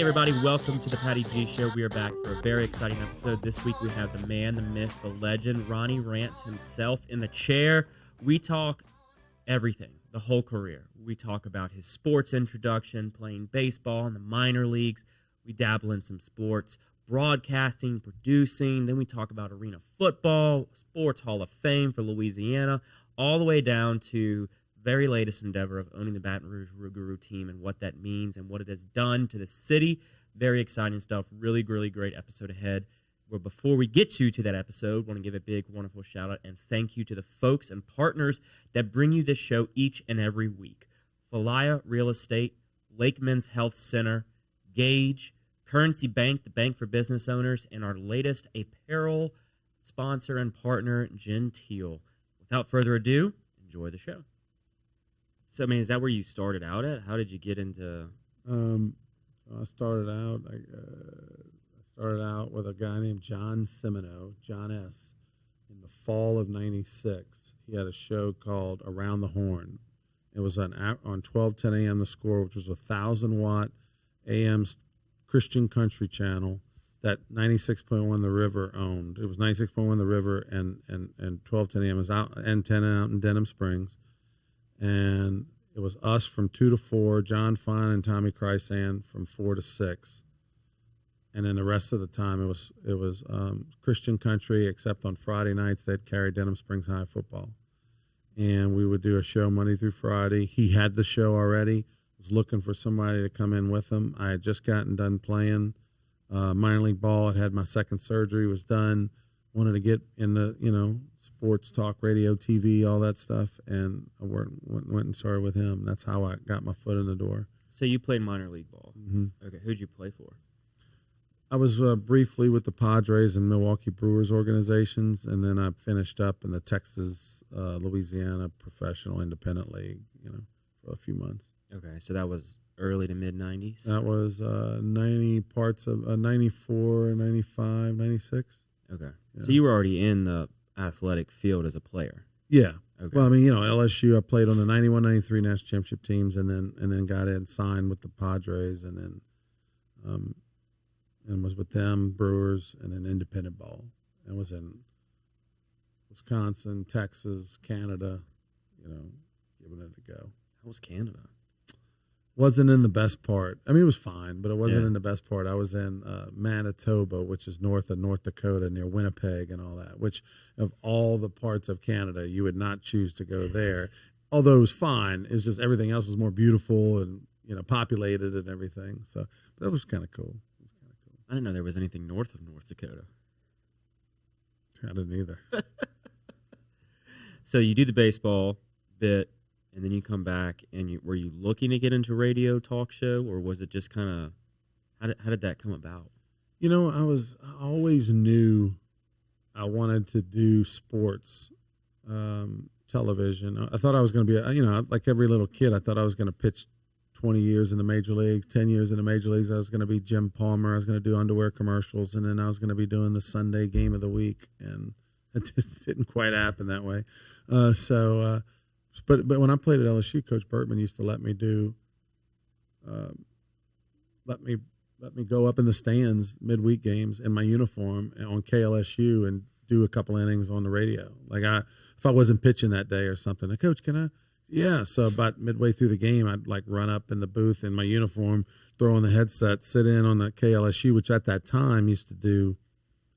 everybody, welcome to the Patty G Show. We are back for a very exciting episode. This week we have the man, the myth, the legend, Ronnie Rantz himself in the chair. We talk everything, the whole career. We talk about his sports introduction, playing baseball in the minor leagues. We dabble in some sports, broadcasting, producing. Then we talk about arena football, Sports Hall of Fame for Louisiana, all the way down to very latest endeavor of owning the Baton Rouge Rougarou team and what that means and what it has done to the city. Very exciting stuff. Really, really great episode ahead. Well, before we get to that episode, I want to give a big, wonderful shout out and thank you to the folks and partners that bring you this show each and every week. Falaya Real Estate, Lake Men's Health Center, Gage, Currency Bank, the bank for business owners, and our latest apparel sponsor and partner, Genteel. Without further ado, enjoy the show. So, I mean, is that where you started out at? How did you get into? So I started out. I started out with a guy named John Semino, John S. In the fall of '96, he had a show called Around the Horn. It was on 12:10 a.m. The Score, which was a 1,000-watt AM Christian country channel that 96.1 The River owned. It was 96.1 The River and 12:10 a.m. was out and 10 out in Denham Springs. And it was us from 2 to 4, John Fine and Tommy Chrysan from 4 to 6. And then the rest of the time it was Christian country, except on Friday nights they'd carry Denham Springs High football. And we would do a show Monday through Friday. He had the show already, was looking for somebody to come in with him. I had just gotten done playing minor league ball. I'd had my second surgery, was done. Wanted to get in the, sports talk, radio, TV, all that stuff, and I went and started with him. That's how I got my foot in the door. So you played minor league ball. Mm-hmm. Okay, who'd you play for? I was briefly with the Padres and Milwaukee Brewers organizations, and then I finished up in the Texas, Louisiana Professional Independent League, for a few months. Okay, so that was early to mid-'90s? That was 90 parts of 94, 95, 96. Okay. Yeah. So you were already in the athletic field as a player. Yeah. Okay. Well, I mean, LSU, I played on the 91, 93 national championship teams and then got in, signed with the Padres and then and was with them, Brewers, and then independent ball. And was in Wisconsin, Texas, Canada, giving it a go. How was Canada? Wasn't in the best part. I mean, it was fine, but it wasn't in the best part. I was in Manitoba, which is north of North Dakota, near Winnipeg and all that, which of all the parts of Canada, you would not choose to go there. Although it was fine. It's just everything else was more beautiful and, populated and everything. So that was kind of cool. I didn't know there was anything north of North Dakota. I didn't either. So you do the baseball bit, and then you come back, and were you looking to get into radio talk show, or was it just kind of, how did that come about? I always knew I wanted to do sports, television. I thought I was going to be, like every little kid, I thought I was going to pitch 20 years in the major leagues, 10 years in the major leagues. I was going to be Jim Palmer. I was going to do underwear commercials, and then I was going to be doing the Sunday game of the week, and it just didn't quite happen that way. But when I played at LSU, Coach Bertman used to let me go up in the stands midweek games in my uniform on KLSU and do a couple innings on the radio. Like if I wasn't pitching that day or something, like, Coach, can I? Yeah. So about midway through the game, I'd like run up in the booth in my uniform, throw on the headset, sit in on the KLSU, which at that time used to do,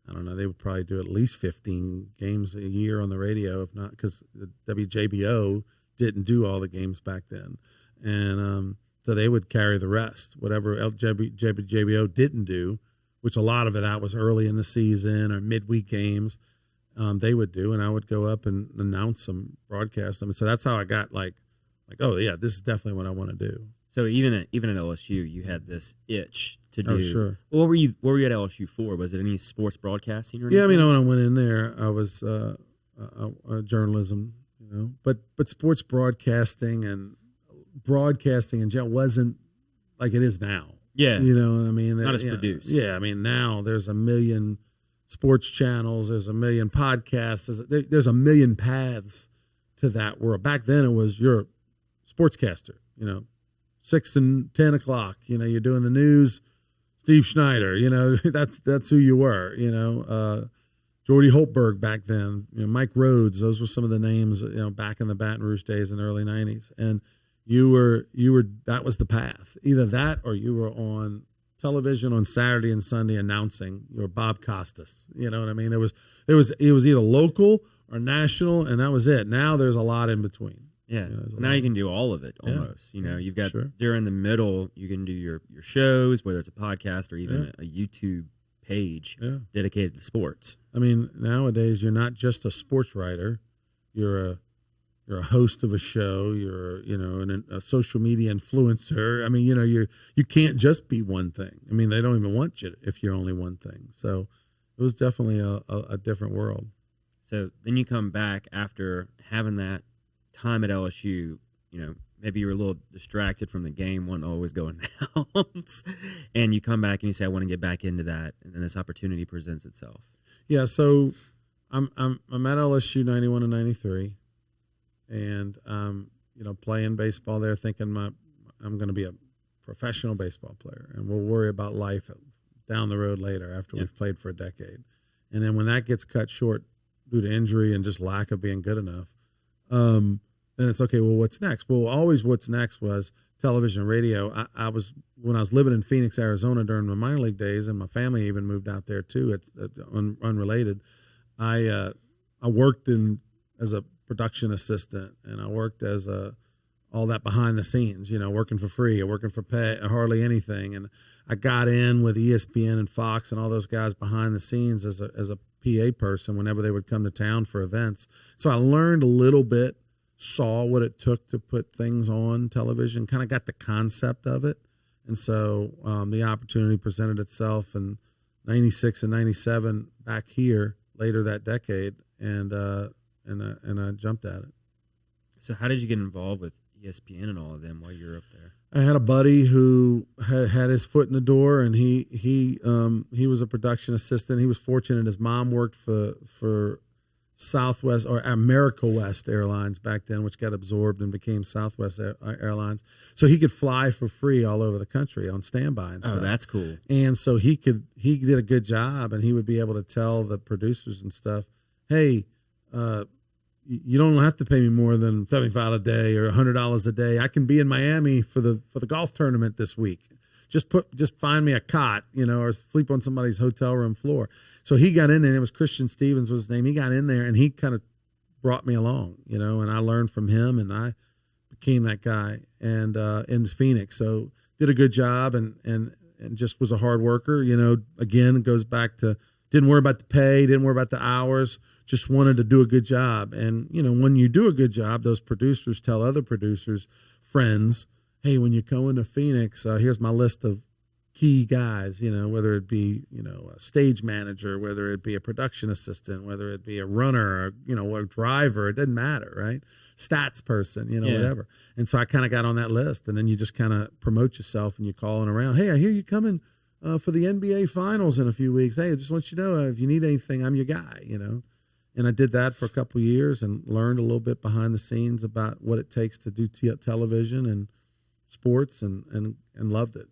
I don't know, they would probably do at least 15 games a year on the radio, if not, because the WJBO didn't do all the games back then. And so they would carry the rest, whatever WJBO didn't do, which a lot of that was early in the season or midweek games, they would do. And I would go up and announce them, broadcast them. And so that's how I got like, oh, yeah, this is definitely what I want to do. So even at LSU, you had this itch to do. Oh, sure. Well, what were you at LSU for? Was it any sports broadcasting or anything? Yeah, I mean, when I went in there, I was journalism, but sports broadcasting and broadcasting in general wasn't like it is now. Yeah. You know what I mean? Not as produced. Yeah, I mean, now there's a million sports channels, there's a million podcasts, there's a million paths to that world. Back then it was you're a sportscaster, 6 and 10 o'clock, you're doing the news Steve Schneider, that's who you were, Jordy Holtberg back then, Mike Rhodes, those were some of the names, back in the Baton Rouge days in the early 90s. And you were that was the path. Either that or you were on television on Saturday and Sunday announcing. You were Bob Costas. You know what I mean? It was either local or national, and that was it. Now there's a lot in between. Yeah. Now you can do all of it almost. Yeah. You've got during the middle, you can do your shows, whether it's a podcast or even a YouTube page dedicated to sports. I mean, nowadays you're not just a sports writer. You're a host of a show. You're a social media influencer. I mean, you can't just be one thing. I mean, they don't even want you if you're only one thing. So it was definitely a different world. So then you come back after having that time at LSU, maybe you were a little distracted from the game, wanting to always go announce, and you come back and you say, I want to get back into that, and then this opportunity presents itself. Yeah, so I'm at LSU 91 and 93, and playing baseball there, thinking I'm going to be a professional baseball player, and we'll worry about life down the road later after we've played for a decade. And then when that gets cut short due to injury and just lack of being good enough, then it's okay. Well, what's next? Well, always what's next was television, radio. When I was living in Phoenix, Arizona during my minor league days, and my family even moved out there too. It's unrelated. I worked as a production assistant, and I worked as all that behind the scenes. Working for free or working for pay, hardly anything. And I got in with ESPN and Fox and all those guys behind the scenes as a PA person whenever they would come to town for events. So I learned a little bit. Saw what it took to put things on television, kind of got the concept of it. And so the opportunity presented itself in 96 and 97 back here later that decade. And I jumped at it. So how did you get involved with ESPN and all of them while you were up there? I had a buddy who had his foot in the door, and he was a production assistant. He was fortunate. His mom worked for Southwest or America West Airlines back then, which got absorbed and became Southwest Airlines. So he could fly for free all over the country on standby and stuff. Oh, that's cool. And so he did a good job, and he would be able to tell the producers and stuff, hey, you don't have to pay me more than $75 a day or $100 a day. I can be in Miami for the golf tournament this week. Just find me a cot, or sleep on somebody's hotel room floor. So he got in there, and it was Christian Stevens was his name. He got in there, and he kind of brought me along, and I learned from him, and I became that guy and in Phoenix. So did a good job and just was a hard worker. Again, it goes back to didn't worry about the pay, didn't worry about the hours, just wanted to do a good job. And, when you do a good job, those producers tell other producers, friends, hey, when you go into Phoenix, here's my list of key guys, whether it be, a stage manager, whether it be a production assistant, whether it be a runner, or, a driver, it doesn't matter, right? Stats person, whatever. And so I kind of got on that list, and then you just kind of promote yourself and you're calling around. Hey, I hear you coming for the NBA finals in a few weeks. Hey, I just want you to know if you need anything, I'm your guy, And I did that for a couple of years and learned a little bit behind the scenes about what it takes to do television and sports and loved it.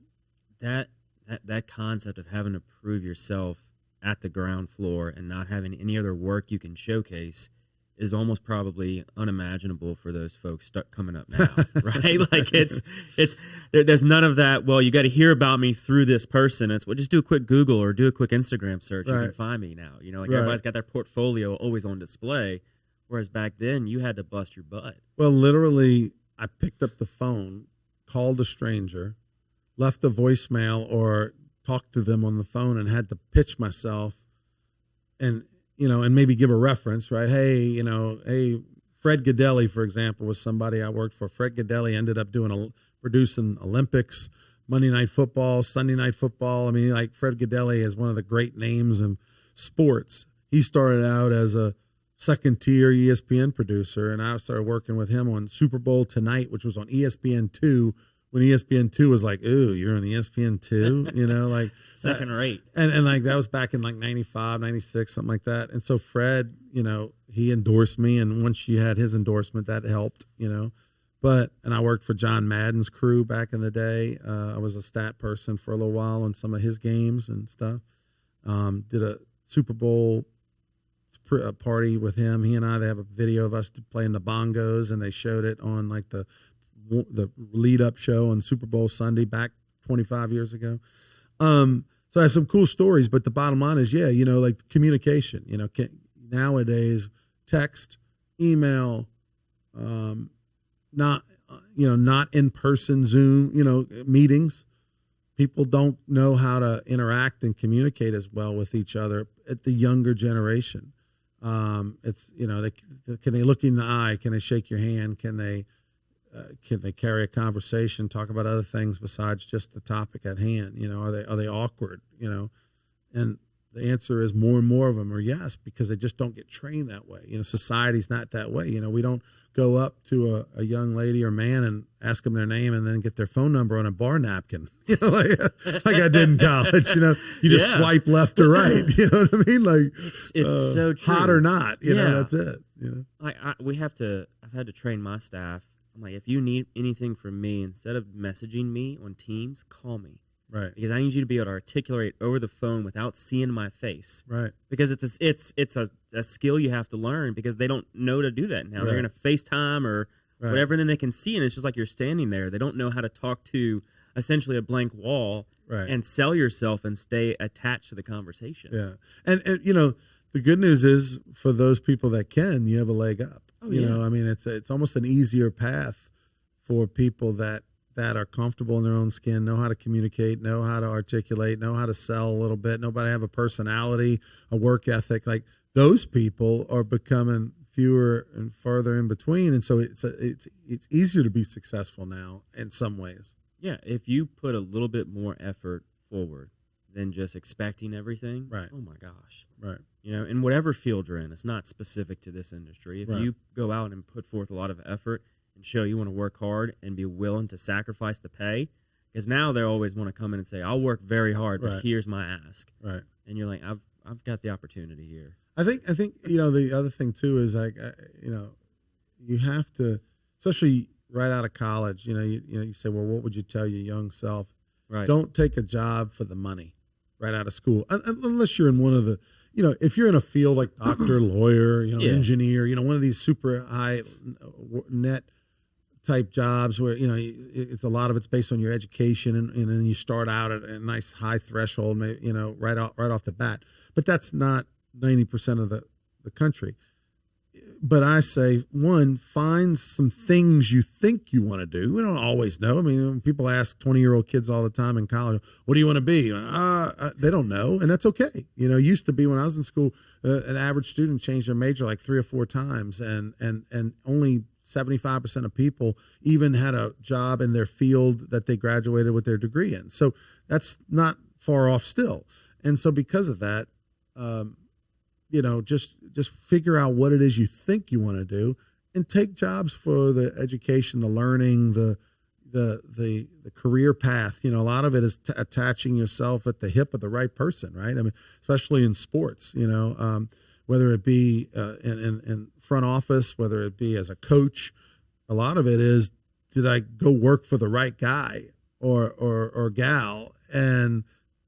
That concept of having to prove yourself at the ground floor and not having any other work you can showcase is almost probably unimaginable for those folks coming up now, right? Like there's none of that. Well, you got to hear about me through this person. It's just do a quick Google or do a quick Instagram search. Right. You can find me now. Everybody's got their portfolio always on display, whereas back then you had to bust your butt. Well, literally, I picked up the phone, called a stranger, left a voicemail or talked to them on the phone, and had to pitch myself and maybe give a reference, right? Hey, Fred Gaudelli, for example, was somebody I worked for. Fred Gaudelli ended up producing Olympics, Monday Night Football, Sunday Night Football. I mean, like Fred Gaudelli is one of the great names in sports. He started out as a second-tier ESPN producer, and I started working with him on Super Bowl Tonight, which was on ESPN2, when ESPN2 was like, ooh, you're on ESPN2, like second rate. And like that was back in like 95, 96, something like that. And so Fred, he endorsed me, and once you had his endorsement, that helped, And I worked for John Madden's crew back in the day. I was a stat person for a little while on some of his games and stuff. Did a Super Bowl party with him. He and I, they have a video of us playing the bongos, and they showed it on like the lead up show on Super Bowl Sunday back 25 years ago. So I have some cool stories, but the bottom line is, like communication, nowadays, text, email, not in-person Zoom, meetings. People don't know how to interact and communicate as well with each other at the younger generation. It's, can they look in the eye? Can they shake your hand? Can they carry a conversation, talk about other things besides just the topic at hand? Are they awkward? And the answer is more and more of them are yes, because they just don't get trained that way. Society's not that way. We don't go up to a young lady or man and ask them their name and then get their phone number on a bar napkin, like I did in college. You just swipe left or right. You know what I mean? Like it's so true. Hot or not, that's it. I've had to train my staff. I'm like, if you need anything from me, instead of messaging me on Teams, call me. Right. Because I need you to be able to articulate over the phone without seeing my face. Right. Because it's a skill you have to learn, because they don't know to do that now. Right. They're going to FaceTime or whatever, and then they can see, and it's just like you're standing there. They don't know how to talk to essentially a blank wall and sell yourself and stay attached to the conversation. Yeah. And the good news is for those people that can, you have a leg up. Oh, yeah. It's almost an easier path for people that are comfortable in their own skin, know how to communicate, know how to articulate, know how to sell a little bit, nobody have a personality, a work ethic. Like those people are becoming fewer and further in between. And so it's easier to be successful now in some ways. Yeah. If you put a little bit more effort forward than just expecting everything. Right. Oh my gosh. Right. In whatever field you're in, it's not specific to this industry. If you go out and put forth a lot of effort and show you want to work hard and be willing to sacrifice the pay, because now they always want to come in and say, I'll work very hard, but here's my ask. Right. And you're like, I've got the opportunity here. I think the other thing too is like, you have to, especially right out of college, you say, well, what would you tell your young self? Right. Don't take a job for the money right out of school, unless you're in one of the, if you're in a field like doctor, lawyer, engineer, one of these super high net type jobs where, it's a lot of it's based on your education, and then you start out at a nice high threshold, right off the bat. But that's not 90% of the country. But I say, one, find some things you think you want to do. We don't always know. People ask 20-year-old kids all the time in college, what do you want to be? They don't know, and that's okay. It used to be when I was in school, an average student changed their major like 3 or 4 times, and only 75% of people even had a job in their field that they graduated with their degree in. So that's not far off still. And so because of that, just figure out what it is you think you want to do, and take jobs for the education, the learning, the career path. A lot of it is attaching yourself at the hip of the right person, right? Especially in sports, whether it be in front office, whether it be as a coach, a lot of it is, did I go work for the right guy or gal, and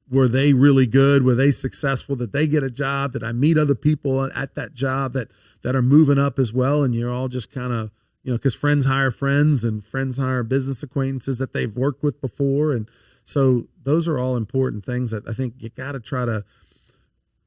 were they really good? Were they successful? Did they get a job? Did I meet other people at that job that are moving up as well? And you're all just kind of, because friends hire friends and friends hire business acquaintances that they've worked with before. And so those are all important things that I think you got to try to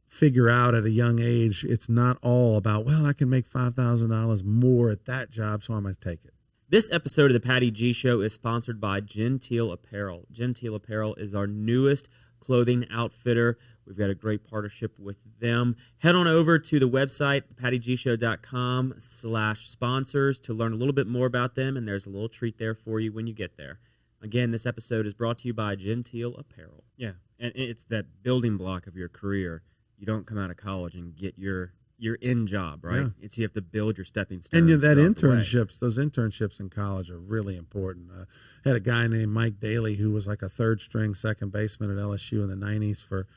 figure out at a young age. It's not all about, well, I can make $5,000 more at that job, so I'm going to take it. This episode of the Patty G Show is sponsored by Genteel Apparel. Genteel Apparel is our newest clothing outfitter. We've got a great partnership with them. Head on over to the website, pattygshow.com/sponsors, to learn a little bit more about them, and there's a little treat there for you when you get there. Again, this episode is brought to you by Genteel Apparel. Yeah, and it's that building block of your career. You don't come out of college and get your end job, right? Yeah. You have to build your stepping stones. And that those internships in college are really important. I had a guy named Mike Daly who was like a third string second baseman at LSU in the 90s for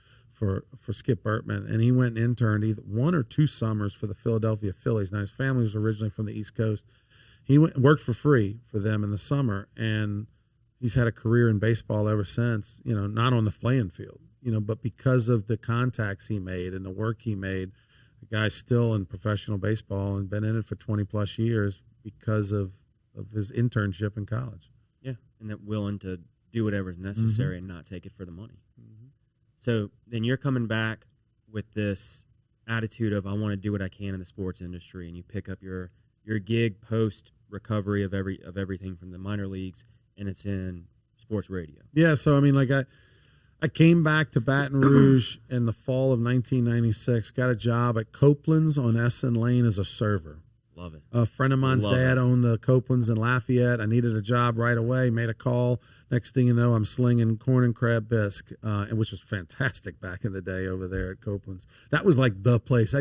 Skip Bertman, and he went and interned either 1 or 2 summers for the Philadelphia Phillies. Now his family was originally from the East Coast. he worked for free for them in the summer, and he's had a career in baseball ever since, not on the playing field, but because of the contacts he made and the work he made, the guy's still in professional baseball and been in it for 20 plus years because of his internship in college. Yeah, and that willing to do whatever's necessary and not take it for the money. So then you're coming back with this attitude of I want to do what I can in the sports industry, and you pick up your gig post recovery of everything from the minor leagues, and it's in sports radio. Yeah, so I mean, like I came back to Baton Rouge in the fall of 1996, got a job at Copeland's on Essen Lane as a server. Love it. A friend of mine's dad owned the Copeland's in Lafayette. I needed a job right away, made a call. Next thing you know, I'm slinging corn and crab bisque, which was fantastic back in the day over there at Copeland's. That was like the place.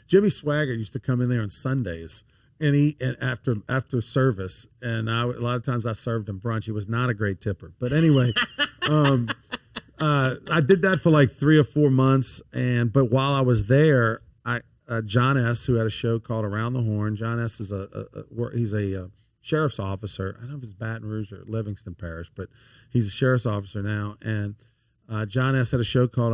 Jimmy Swaggart used to come in there on Sundays and eat after service, and a lot of times I served him brunch. He was not a great tipper. But anyway, I did that for like 3 or 4 months, but while I was there, John S., who had a show called Around the Horn. John S. is he's a sheriff's officer. I don't know if it's Baton Rouge or Livingston Parish, but he's a sheriff's officer now. And John S. had a show called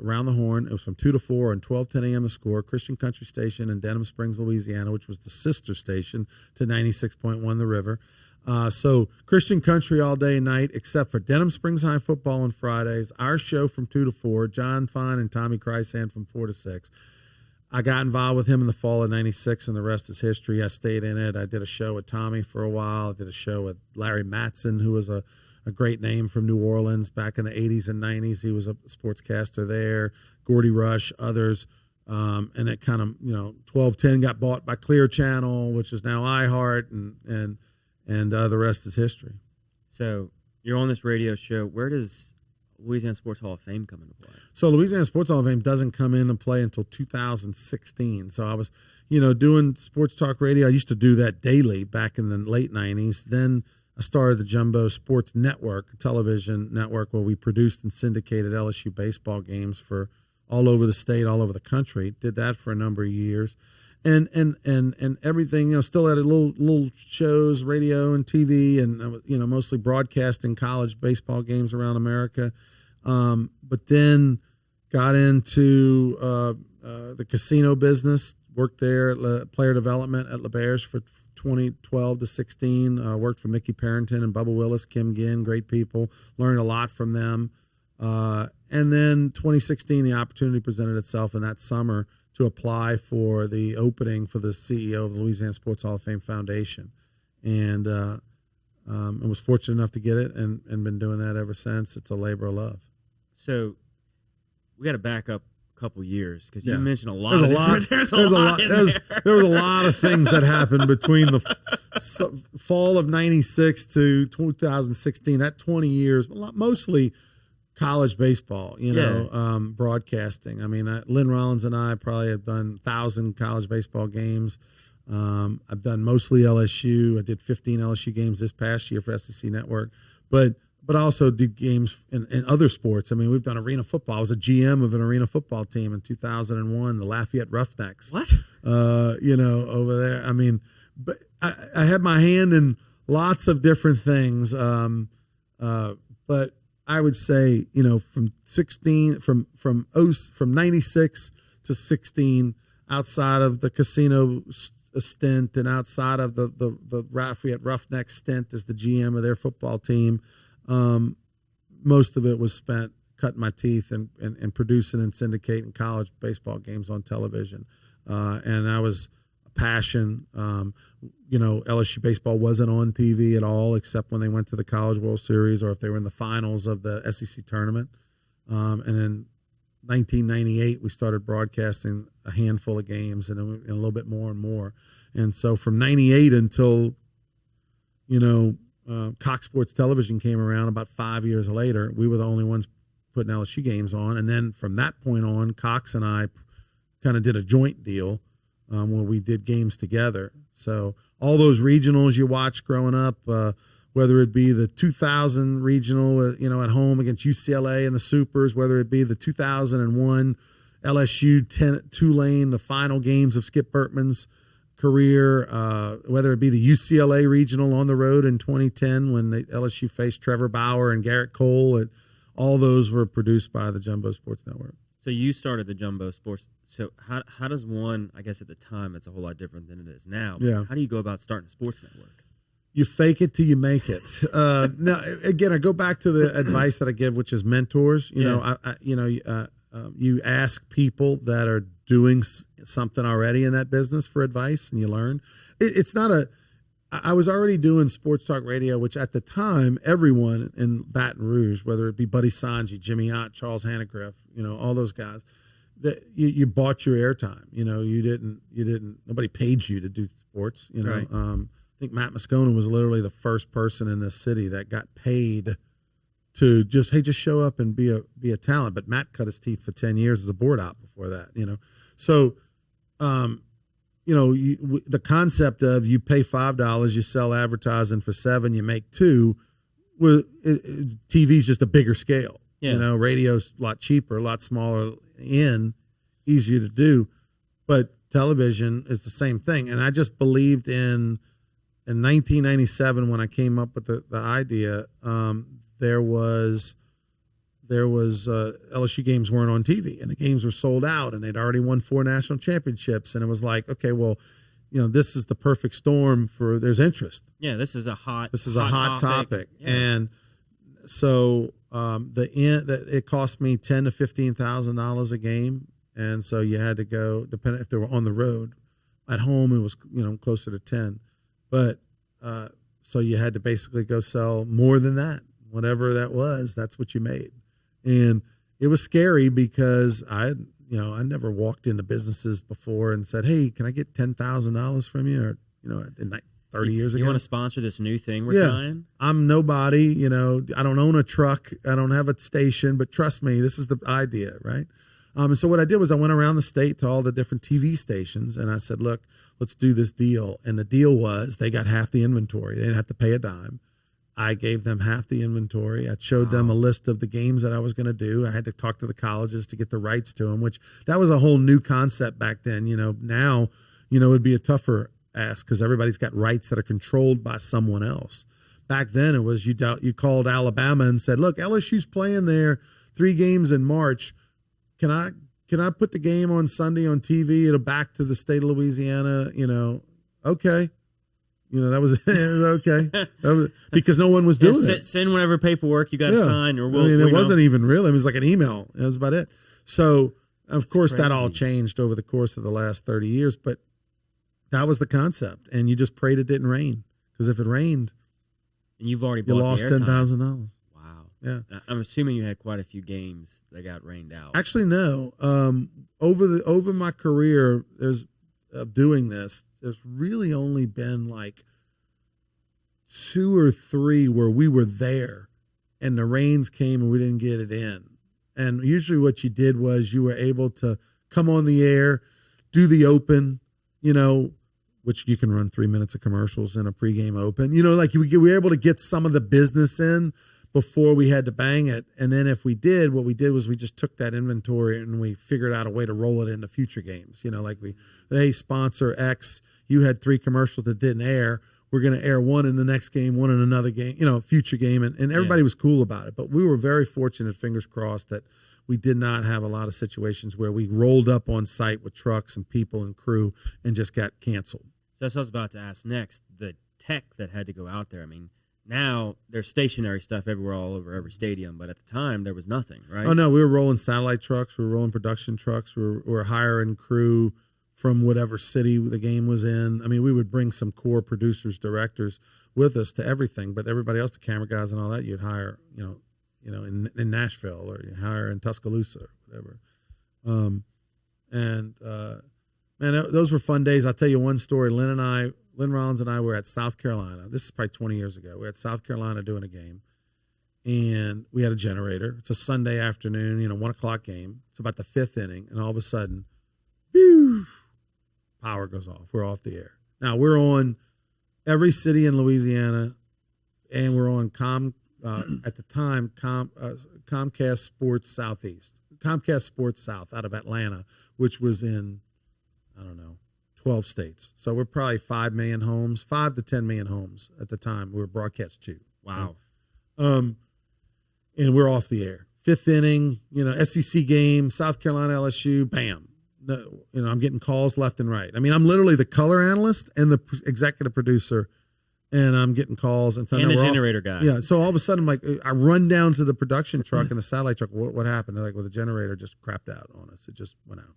Around the Horn. It was from 2 to 4 and 12:10 a.m. The Score, Christian Country Station in Denham Springs, Louisiana, which was the sister station to 96.1 The River. So Christian country all day and night, except for Denham Springs High football on Fridays. Our show from 2 to 4, John Fine and Tommy Chrysand from 4 to 6. I got involved with him in the fall of 96, and the rest is history. I stayed in it. I did a show with Tommy for a while. I did a show with Larry Matson, who was a great name from New Orleans back in the 80s and 90s. He was a sportscaster there. Gordy Rush, others. And it kind of, 1210 got bought by Clear Channel, which is now iHeart, and the rest is history. So you're on this radio show. Where does Louisiana Sports Hall of Fame come into play? So Louisiana Sports Hall of Fame doesn't come into play until 2016. So I was, doing sports talk radio. I used to do that daily back in the late 90s. Then I started the Jumbo Sports Network, a television network where we produced and syndicated LSU baseball games for all over the state, all over the country. Did that for a number of years. And everything, still had little shows, radio and TV, and mostly broadcasting college baseball games around America. But then got into the casino business. Worked there at player development at LeBear's for 2012 to 16. Worked for Mickey Parrington and Bubba Willis, Kim Ginn, great people. Learned a lot from them. And then 2016, the opportunity presented itself in that summer to apply for the opening for the CEO of the Louisiana Sports Hall of Fame Foundation. And I was fortunate enough to get it and been doing that ever since. It's a labor of love. So we got to back up a couple years because you Yeah. mentioned a lot. There's a lot. There was a lot of things that happened between the fall of 96 to 2016, that 20 years, mostly college baseball, broadcasting. I mean, Lynn Rollins and I probably have done 1,000 college baseball games. I've done mostly LSU. I did 15 LSU games this past year for SEC Network, but I also did games in other sports. I mean, we've done arena football. I was a GM of an arena football team in 2001, the Lafayette Roughnecks. What? Over there. I mean, but I had my hand in lots of different things. But I would say, from 96 to 16, outside of the casino stint and outside of the Lafayette Roughnecks stint as the GM of their football team, most of it was spent cutting my teeth and producing and syndicating college baseball games on television. And that was a passion. LSU baseball wasn't on TV at all, except when they went to the College World Series or if they were in the finals of the SEC tournament. And in 1998, we started broadcasting a handful of games and a little bit more and more. And so from 98 until, Cox Sports Television came around about 5 years later, we were the only ones putting LSU games on. And then from that point on, Cox and I kind of did a joint deal where we did games together. So all those regionals you watched growing up, whether it be the 2000 regional, at home against UCLA and the Supers, whether it be the 2001 LSU Tulane, the final games of Skip Bertman's career, whether it be the UCLA regional on the road in 2010 when LSU faced Trevor Bauer and Garrett Cole. All those were produced by the Jumbo Sports Network. So you started the Jumbo Sports. So how does one, I guess at the time it's a whole lot different than it is now. Yeah. How do you go about starting a sports network? You fake it till you make it. Now, again, I go back to the advice that I give, which is mentors. You ask people that are doing something already in that business for advice, and you learn. It's not I was already doing sports talk radio, which at the time, everyone in Baton Rouge, whether it be Buddy Sanji, Jimmy Ott, Charles Hannegriff, all those guys, that you bought your airtime. You didn't. Nobody paid you to do sports. Right. I think Matt Moscona was literally the first person in this city that got paid to just show up and be a talent. But Matt cut his teeth for 10 years as a board op before that. So. The concept of you pay $5, you sell advertising for $7, you make $2. TV's just a bigger scale. Yeah. Radio's a lot cheaper, a lot smaller, easier to do. But television is the same thing. And I just believed in 1997 when I came up with the idea. There was LSU games weren't on TV, and the games were sold out, and they'd already won 4 national championships, and it was like, okay, well, this is the perfect storm for there's interest. Yeah, this is a hot topic. Yeah. And so it cost me $10,000 to $15,000 a game, and so you had to go, depending if they were on the road. At home, it was closer to 10, but so you had to basically go sell more than that, whatever that was. That's what you made. And it was scary because I never walked into businesses before and said, "Hey, can I get $10,000 from you?" Or 30 years ago. You want to sponsor this new thing we're trying? I'm nobody. I don't own a truck. I don't have a station. But trust me, this is the idea, right? And so what I did was I went around the state to all the different TV stations and I said, "Look, let's do this deal." And the deal was they got half the inventory. They didn't have to pay a dime. I gave them half the inventory. I showed them a list of the games that I was going to do. I had to talk to the colleges to get the rights to them, which that was a whole new concept back then. Now, it'd be a tougher ask because everybody's got rights that are controlled by someone else. Back then, it was you called Alabama and said, "Look, LSU's playing their 3 games in March. Can I put the game on Sunday on TV? It'll back to the state of Louisiana." Okay. That was okay. Because no one was doing it. Send whatever paperwork you got to sign. Or it wasn't even real. It was like an email. That was about it. So, of course, crazy. That all changed over the course of the last 30 years. But that was the concept. And you just prayed it didn't rain. Because if it rained, and you've already you lost $10,000. Wow. Yeah. I'm assuming you had quite a few games that got rained out. Actually, no. Over my career, of doing this, there's really only been like 2 or 3 where we were there and the rains came and we didn't get it in. And usually what you did was you were able to come on the air, do the open, which you can run 3 minutes of commercials in a pregame open. Like we were able to get some of the business in before we had to bang it. And then if we did, what we did was we just took that inventory and we figured out a way to roll it into future games. Like hey, sponsor X, you had 3 commercials that didn't air. We're going to air 1 in the next game, 1 in another game, future game. And everybody was cool about it. But we were very fortunate, fingers crossed, that we did not have a lot of situations where we rolled up on site with trucks and people and crew and just got canceled. So that's what I was about to ask next. The tech that had to go out there. I mean, now there's stationary stuff everywhere, all over every stadium. But at the time, there was nothing, right? Oh, no. We were rolling satellite trucks. We were rolling production trucks. We were hiring crew from whatever city the game was in. I mean, we would bring some core producers, directors with us to everything, but everybody else, the camera guys and all that, you'd hire, in Nashville or you hire in Tuscaloosa or whatever. Man, those were fun days. I'll tell you one story. Lynn Rollins and I were at South Carolina. This is probably 20 years ago. We were at South Carolina doing a game, and we had a generator. It's a Sunday afternoon, 1:00 game. It's about the 5th inning, and all of a sudden, whew, power goes off. We're off the air. Now, we're on every city in Louisiana, and we're on at the time, Comcast Sports Southeast. Comcast Sports South out of Atlanta, which was in, I don't know, 12 states. So we're probably 5 million homes, 5 to 10 million homes at the time. We were broadcast to. Wow. And we're off the air. 5th inning, SEC game, South Carolina, LSU, bam. No, I'm getting calls left and right. I mean, I'm literally the color analyst and the executive producer, and I'm getting calls. And the generator guy. Yeah. So all of a sudden, I run down to the production truck and the satellite truck. What happened? They're like, well, the generator just crapped out on us. It just went out.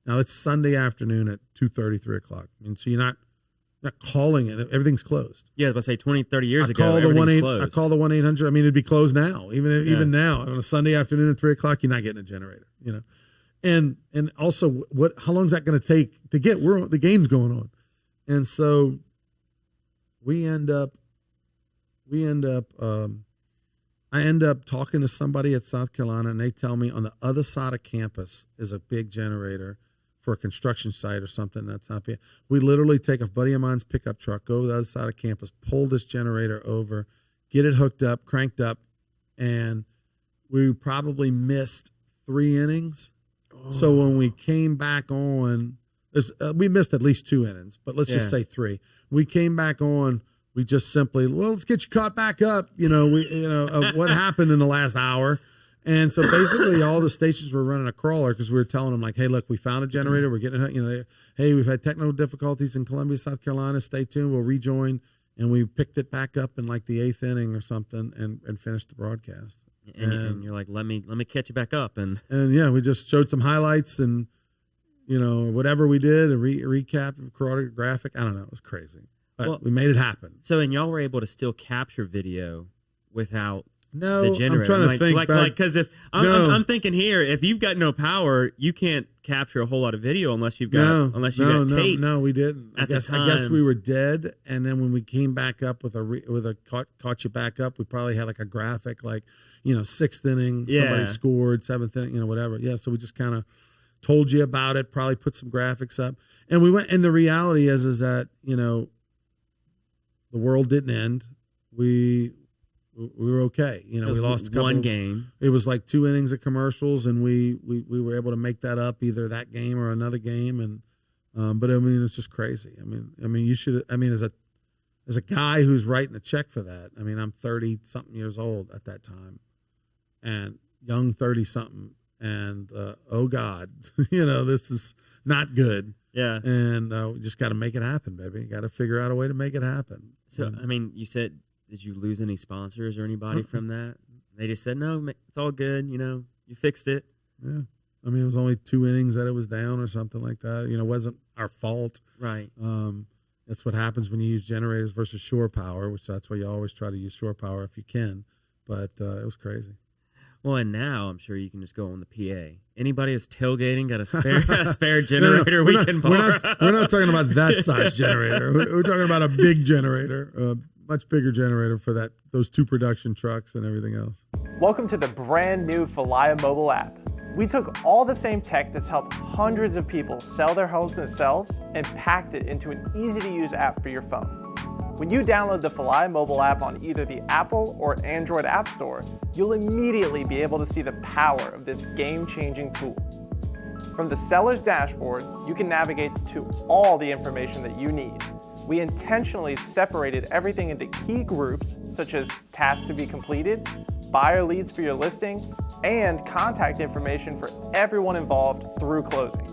Now it's Sunday afternoon at 2:30, 3 o'clock. I mean, so you're not calling it. Everything's closed. Yeah, I was about to say 20, 30 years ago, everything's closed. I call the 1-800. I mean, it'd be closed now. Even now, on a Sunday afternoon at 3 o'clock, you're not getting a generator, And also, how long is that going to take to get? The game's going on. And so I end up talking to somebody at South Carolina, and they tell me on the other side of campus is a big generator for a construction site or something. That's not big. We literally take a buddy of mine's pickup truck, go to the other side of campus, pull this generator over, get it hooked up, cranked up, and we probably missed 3 innings. Oh. So when we came back on, we missed at least 2 innings, but let's just say 3. We came back on. We just simply, let's get you caught back up. Of what happened in the last hour. And so basically all the stations were running a crawler because we were telling them like, hey, look, we found a generator. We're getting it. Hey, we've had technical difficulties in Columbia, South Carolina. Stay tuned. We'll rejoin. And we picked it back up in like the 8th inning or something and finished the broadcast. And you're like, let me catch you back up. And yeah, we just showed some highlights and, whatever we did, a recap, graphic. I don't know. It was crazy. But we made it happen. So, and y'all were able to still capture video without the generator. I'm trying to think back. Because if I'm thinking here, if you've got no power, you can't capture a whole lot of video unless you've got tape. No, we didn't. I guess we were dead. And then when we came back up with a caught you back up, we probably had like a graphic, like 6th inning, somebody scored, 7th inning, whatever. Yeah, so we just kind of told you about it. Probably put some graphics up, and we went. And the reality is that the world didn't end. We were okay. We lost a couple. One game. It was like 2 innings of commercials, and we were able to make that up, either that game or another game. And but I mean, it's just crazy. I mean, you should. I mean, as a guy who's writing a check for that. I mean, I'm 30-something years old at that time, and young 30-something, and oh God, this is not good. Yeah. And we just got to make it happen, baby. Got to figure out a way to make it happen. So, I mean, you said, did you lose any sponsors or anybody from that? They just said, no, it's all good. You fixed it. Yeah. I mean, it was only 2 innings that it was down or something like that. It wasn't our fault. Right. That's what happens when you use generators versus shore power, which that's why you always try to use shore power if you can. But it was crazy. Well, and now I'm sure you can just go on the PA. Anybody that's tailgating got a spare generator we can borrow. We're not talking about that size generator. We're talking about a big generator, a much bigger generator for those 2 production trucks and everything else. Welcome to the brand new Falaya mobile app. We took all the same tech that's helped hundreds of people sell their homes themselves and packed it into an easy-to-use app for your phone. When you download the Falaya mobile app on either the Apple or Android App Store, you'll immediately be able to see the power of this game-changing tool. From the seller's dashboard, you can navigate to all the information that you need. We intentionally separated everything into key groups, such as tasks to be completed, buyer leads for your listing, and contact information for everyone involved through closing.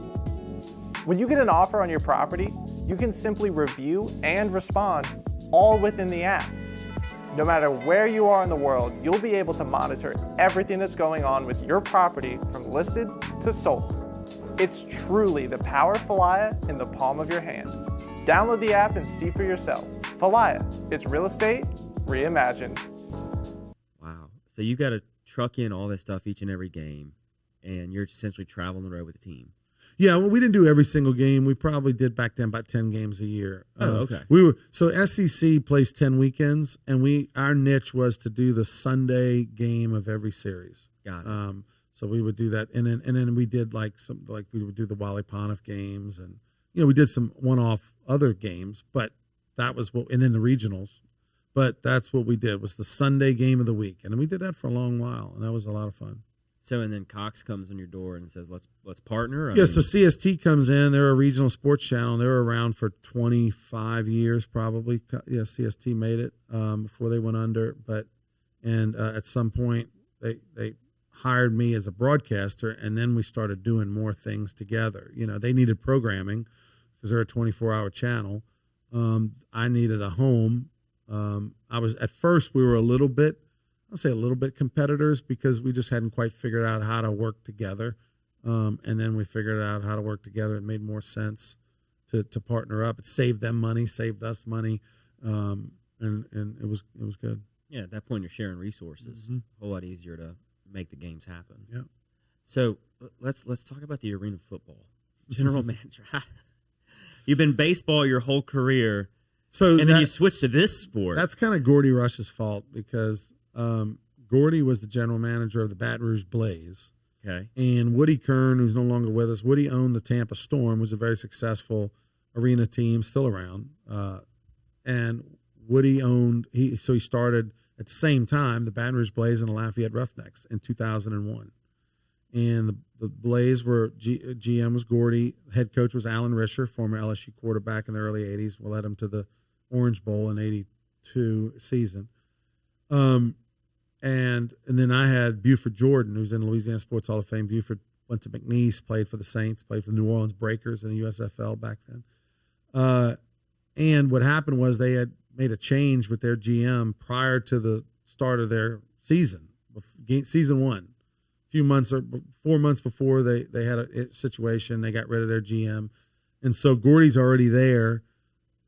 When you get an offer on your property, you can simply review and respond all within the app. No matter where you are in the world, you'll be able to monitor everything that's going on with your property from listed to sold. It's truly the power of Falaya in the palm of your hand. Download the app and see for yourself. Falaya, it's real estate reimagined. Wow. So you got to truck in all this stuff each and every game, and you're essentially traveling the road with the team. Yeah, well, we didn't do every single game. We probably did back then about 10 games a year. Okay. So SEC plays 10 weekends, and our niche was to do the Sunday game of every series. Got it. So we would do that, and then we did we would do the Wally Pontiff games, and we did some one-off other games, but that was and then the regionals. But that's what we did, was the Sunday game of the week, and we did that for a long while, and that was a lot of fun. So and then Cox comes on your door and says, "Let's partner." Yeah, so CST comes in. They're a regional sports channel. They were around for 25 years, probably. Yeah, CST made it before they went under. And at some point, they hired me as a broadcaster, and then we started doing more things together. You know, they needed programming because they're a 24-hour channel. I needed a home. At first, we were a little bit competitors because we just hadn't quite figured out how to work together. And then we figured out how to work together. It made more sense to partner up. It saved them money, saved us money. And it was good. Yeah, at that point you're sharing resources. A whole lot easier to make the games happen. Yeah. So let's talk about the arena football. General manager. You've been baseball your whole career. And then you switched to this sport. That's kind of Gordy Rush's fault because Gordy was the general manager of the Baton Rouge Blaze. Okay. And Woody Kern, who's no longer with us, Woody owned the Tampa Storm, was a very successful arena team, still around. And Woody he started at the same time the Baton Rouge Blaze and the Lafayette Roughnecks in 2001. And the Blaze were GM was Gordy, head coach was Alan Risher, former LSU quarterback in the early 80s. We led him to the Orange Bowl in 82 season. And then I had Buford Jordan, who's in the Louisiana Sports Hall of Fame. Buford went to McNeese, played for the Saints, played for the New Orleans Breakers in the USFL back then. And what happened was they had made a change with their GM prior to the start of their season, season one. 4 months before they had a situation, they got rid of their GM. And so Gordy's already there.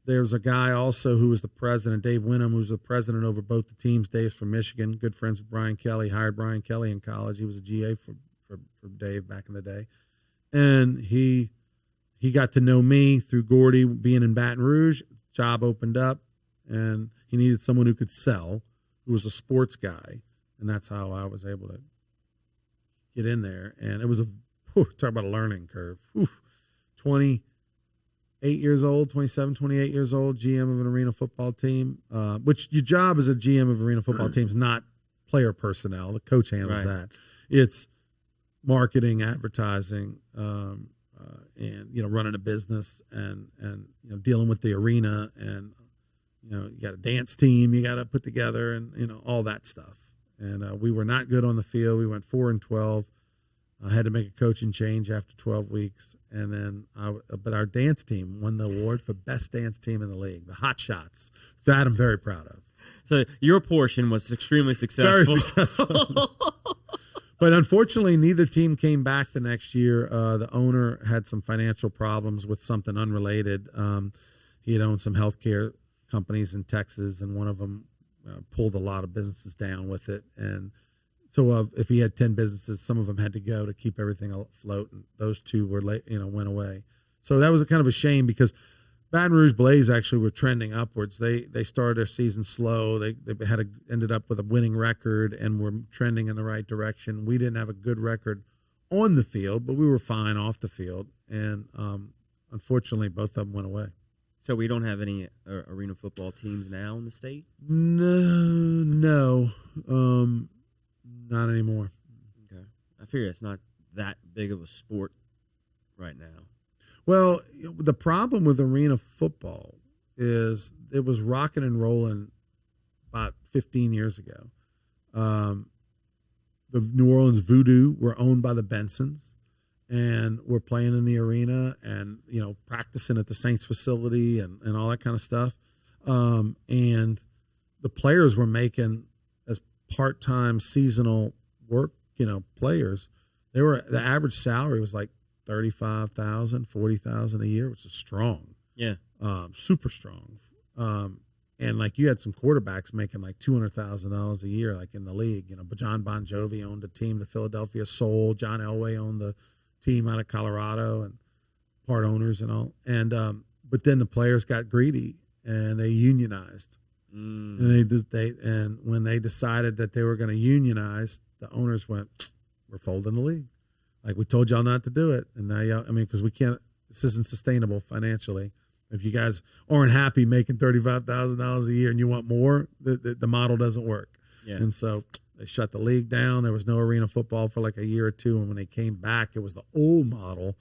There was a guy also who was the president, Dave Winham, who was the president over both the teams. Dave's from Michigan, good friends with Brian Kelly, hired Brian Kelly in college. He was a GA for Dave back in the day. And he got to know me through Gordy being in Baton Rouge. Job opened up, and he needed someone who could sell, who was a sports guy. And that's how I was able to get in there. And it was talk about a learning curve. 28 years old, 27, 28 years old, GM of an arena football team, which your job as a GM of arena football team is not player personnel. The coach handles that. It's marketing, advertising, and, running a business and dealing with the arena. And, you got a dance team you got to put together and, all that stuff. And we were not good on the field. We went 4-12. I had to make a coaching change after 12 weeks. And then, but our dance team won the award for best dance team in the league, the Hot Shots. That I'm very proud of. So your portion was extremely successful. Very successful. But unfortunately, neither team came back the next year. The owner had some financial problems with something unrelated. He had owned some healthcare companies in Texas, and one of them pulled a lot of businesses down with it. And so if he had 10 businesses, some of them had to go to keep everything afloat, and those two were went away. So that was a kind of a shame because Baton Rouge Blaze actually were trending upwards. They started their season slow. They ended up with a winning record and were trending in the right direction. We didn't have a good record on the field, but we were fine off the field. And unfortunately, both of them went away. So we don't have any arena football teams now in the state? No, not anymore. Okay. I figure it's not that big of a sport right now. Well, the problem with arena football is it was rocking and rolling about 15 years ago. The New Orleans Voodoo were owned by the Bensons. And we're playing in the arena and, practicing at the Saints facility and all that kind of stuff. And the players were making as part-time seasonal work, players. The average salary was like $35,000, $40,000 a year, which is strong. Yeah. Super strong. And like you had some quarterbacks making like $200,000 a year, like in the league, but John Bon Jovi owned the team, the Philadelphia Soul, John Elway owned the team out of Colorado and part owners and all. And, but then the players got greedy and they unionized. And when they decided that they were going to unionize, the owners went, we're folding the league. Like we told y'all not to do it. And now because we can't, this isn't sustainable financially. If you guys aren't happy making $35,000 a year and you want more, the model doesn't work. Yeah. And so They shut the league down. There was no arena football for like a year or two. And when they came back, it was the old model,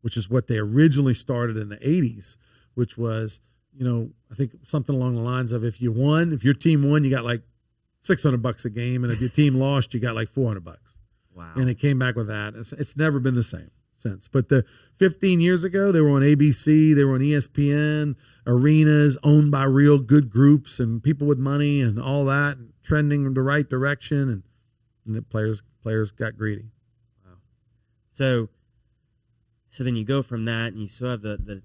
which is what they originally started in the 80s, which was, I think something along the lines of if your team won, you got like $600 a game. And if your team lost, you got like $400. Wow. And it came back with that. It's never been the same since. But 15 years ago, they were on ABC, they were on ESPN, arenas owned by real good groups and people with money and all that, and trending in the right direction, and the players got greedy. Wow. So then you go from that, and you still have the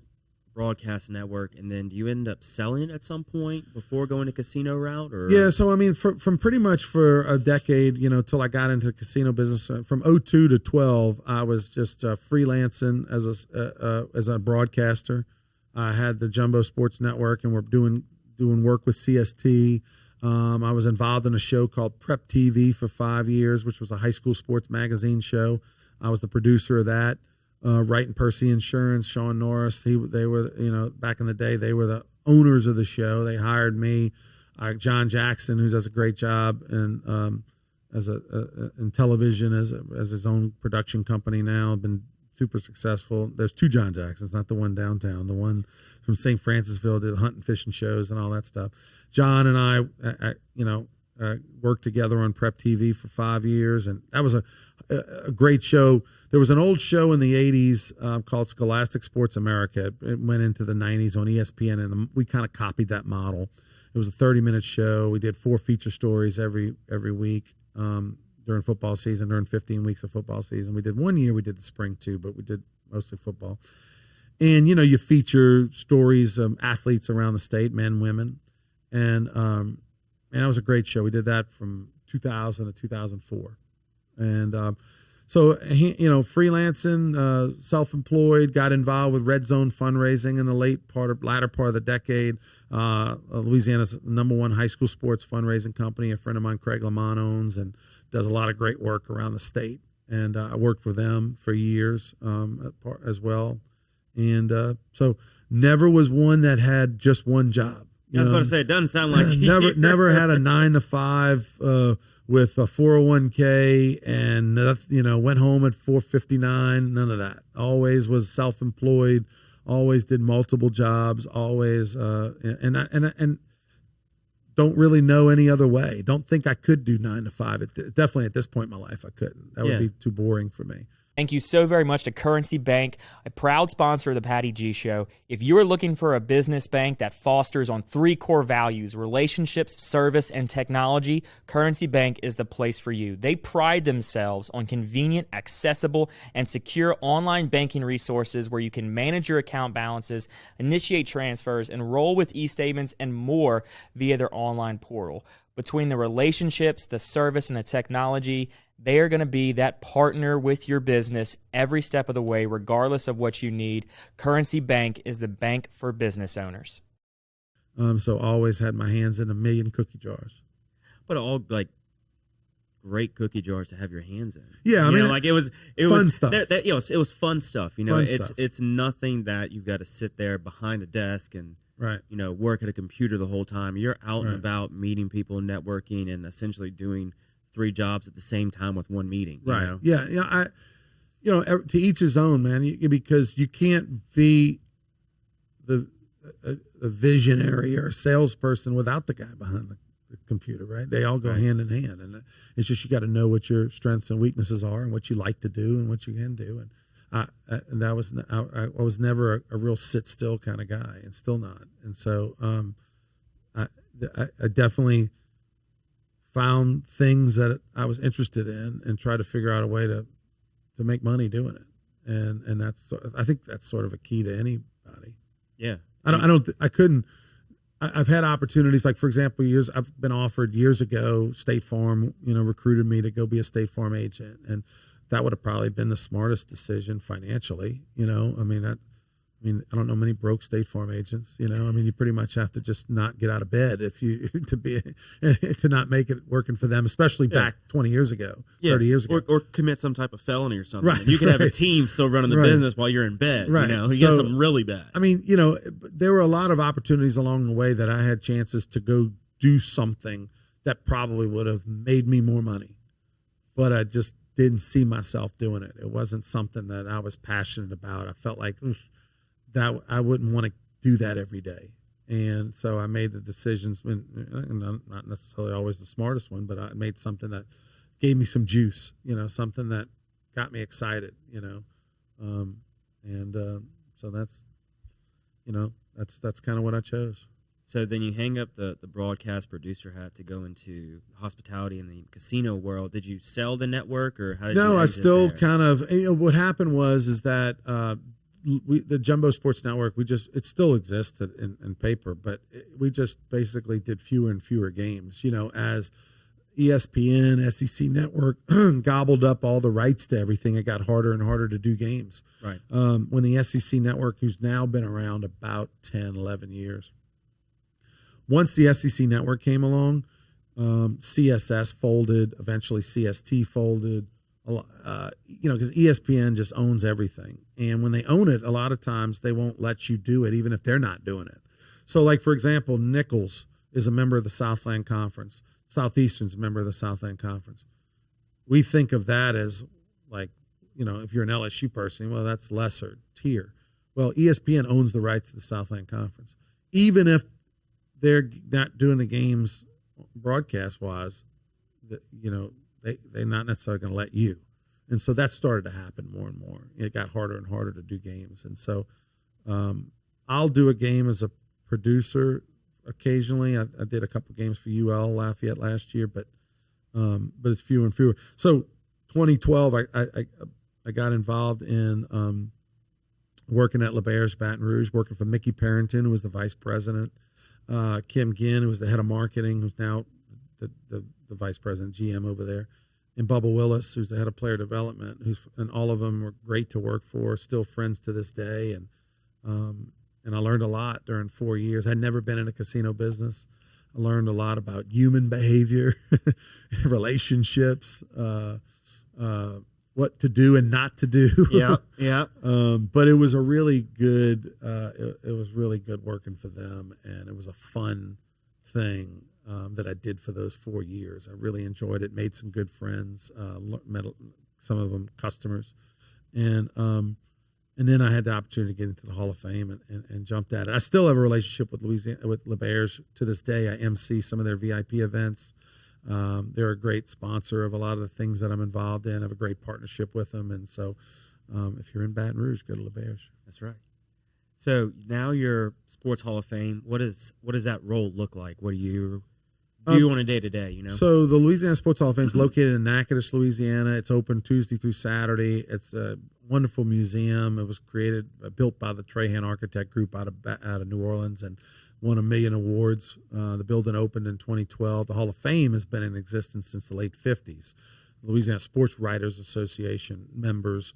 broadcast network, and then do you end up selling it at some point before going to casino route? Or yeah, so I mean, from pretty much for a decade, till I got into the casino business, from 2002 to 12, I was just freelancing as a broadcaster. I had the Jumbo Sports Network, and we're doing work with CST. I was involved in a show called Prep TV for 5 years, which was a high school sports magazine show. I was the producer of that. Wright and Percy Insurance, Sean Norris, they were, back in the day, they were the owners of the show. They hired me. John Jackson, who does a great job in television as his own production company now, been super successful. There's two John Jacksons, not the one downtown. The one from St. Francisville did hunting, fishing shows and all that stuff. John and I worked together on Prep TV for 5 years, and that was a great show. There was an old show in the 80s called Scholastic Sports America. It went into the 90s on ESPN, and we kind of copied that model. It was a 30-minute show. We did 4 feature stories every week during football season, during 15 weeks of football season. We did 1 year, we did the spring too, but we did mostly football. And, you feature stories of athletes around the state, men, women. And that was a great show. We did that from 2000 to 2004. And so, freelancing, self-employed, got involved with Red Zone fundraising in the latter part of the decade. Louisiana's #1 high school sports fundraising company. A friend of mine, Craig Lamont, owns and does a lot of great work around the state. And I worked with them for years as well. And so never was one that had just one job. I was about to say, it doesn't sound like never had a 9 to 5 with a 401k and went home at 4:59. None of that. Always was self-employed. Always did multiple jobs. Always and don't really know any other way. Don't think I could do 9 to 5. Definitely at this point in my life, I couldn't. That would be too boring for me. Thank you so very much to Currency Bank, a proud sponsor of the Patty G Show. If you are looking for a business bank that fosters on 3 core values, relationships, service, and technology, Currency Bank is the place for you. They pride themselves on convenient, accessible, and secure online banking resources where you can manage your account balances, initiate transfers, enroll with e-statements, and more via their online portal. Between the relationships, the service, and the technology, they are going to be that partner with your business every step of the way, regardless of what you need. Currency Bank is the bank for business owners. So always had my hands in a million cookie jars. But all like great cookie jars to have your hands in. Yeah, I mean, like it was fun stuff. It was fun stuff. Fun stuff. It's nothing that you've got to sit there behind a desk and right. Work at a computer the whole time. You're out and about meeting people, networking, and essentially doing 3 jobs at the same time with one meeting. Right. Yeah. To each his own, man. Because you can't be the visionary or a salesperson without the guy behind the computer, right? They all go hand in hand, and it's just you got to know what your strengths and weaknesses are, and what you like to do, and what you can do. And I was never a real sit still kind of guy, and still not. And so I definitely found things that I was interested in and tried to figure out a way to make money doing it. And I think that's sort of a key to anybody. Yeah. I've had opportunities, like, for example, I've been offered years ago, State Farm, recruited me to go be a State Farm agent. And that would have probably been the smartest decision financially. I don't know many broke State Farm agents. You pretty much have to just not get out of bed to not make it working for them, especially back 20 years ago, 30 years ago, or commit some type of felony or something. Right, you can have a team still running the business while you're in bed. Right. You get something really bad. There were a lot of opportunities along the way that I had chances to go do something that probably would have made me more money, but I just didn't see myself doing it. It wasn't something that I was passionate about. I felt like that I wouldn't want to do that every day. And so I made the decisions, and not necessarily always the smartest one, but I made something that gave me some juice, something that got me excited, so that's kind of what I chose. So then you hang up the broadcast producer hat to go into hospitality in the casino world. Did you sell the network, or how did you No, I exit still there? kind of, what happened is that the Jumbo Sports Network, it still exists in paper, but we just basically did fewer and fewer games, as ESPN, SEC Network gobbled up all the rights to everything. It got harder and harder to do games. Right. When the SEC Network, who's now been around about 10, 11 years, once the SEC Network came along, CSS folded, eventually CST folded, because ESPN just owns everything. And when they own it, a lot of times they won't let you do it, even if they're not doing it. So, like, for example, Nichols is a member of the Southland Conference. Southeastern's a member of the Southland Conference. We think of that as, like, if you're an LSU person, well, that's lesser tier. Well, ESPN owns the rights to the Southland Conference. Even if they're not doing the games broadcast-wise, they're not necessarily going to let you. And so that started to happen more and more. It got harder and harder to do games. And so I'll do a game as a producer occasionally. I did a couple games for UL Lafayette last year, but it's fewer and fewer. So 2012, I got involved in working at LeBare's Baton Rouge, working for Mickey Parrington, who was the vice president, Kim Ginn, who was the head of marketing, who's now the vice president, GM over there, and Bubba Willis, who's the head of player development, and all of them were great to work for, still friends to this day. And I learned a lot during 4 years. I'd never been in a casino business. I learned a lot about human behavior, relationships, what to do and not to do. Yeah. But it was a really good. It was really good working for them, and it was a fun thing that I did for those 4 years. I really enjoyed it. Made some good friends. Met some of them customers, and then I had the opportunity to get into the Hall of Fame and jumped at it. I still have a relationship with Louisiana, with LeBare's to this day. I MC some of their VIP events. They're a great sponsor of a lot of the things that I'm involved in. I have a great partnership with them. And so if you're in Baton Rouge, go to LeBare's. That's right. So now you're Sports Hall of Fame. What does that role look like? What do you do on a day-to-day, So the Louisiana Sports Hall of Fame is located in Natchitoches, Louisiana. It's open Tuesday through Saturday. It's a wonderful museum. It was built by the Trahan Architect Group out of New Orleans, and won 1 million awards. The building opened in 2012. The Hall of Fame has been in existence since the late 50s. The Louisiana Sports Writers Association members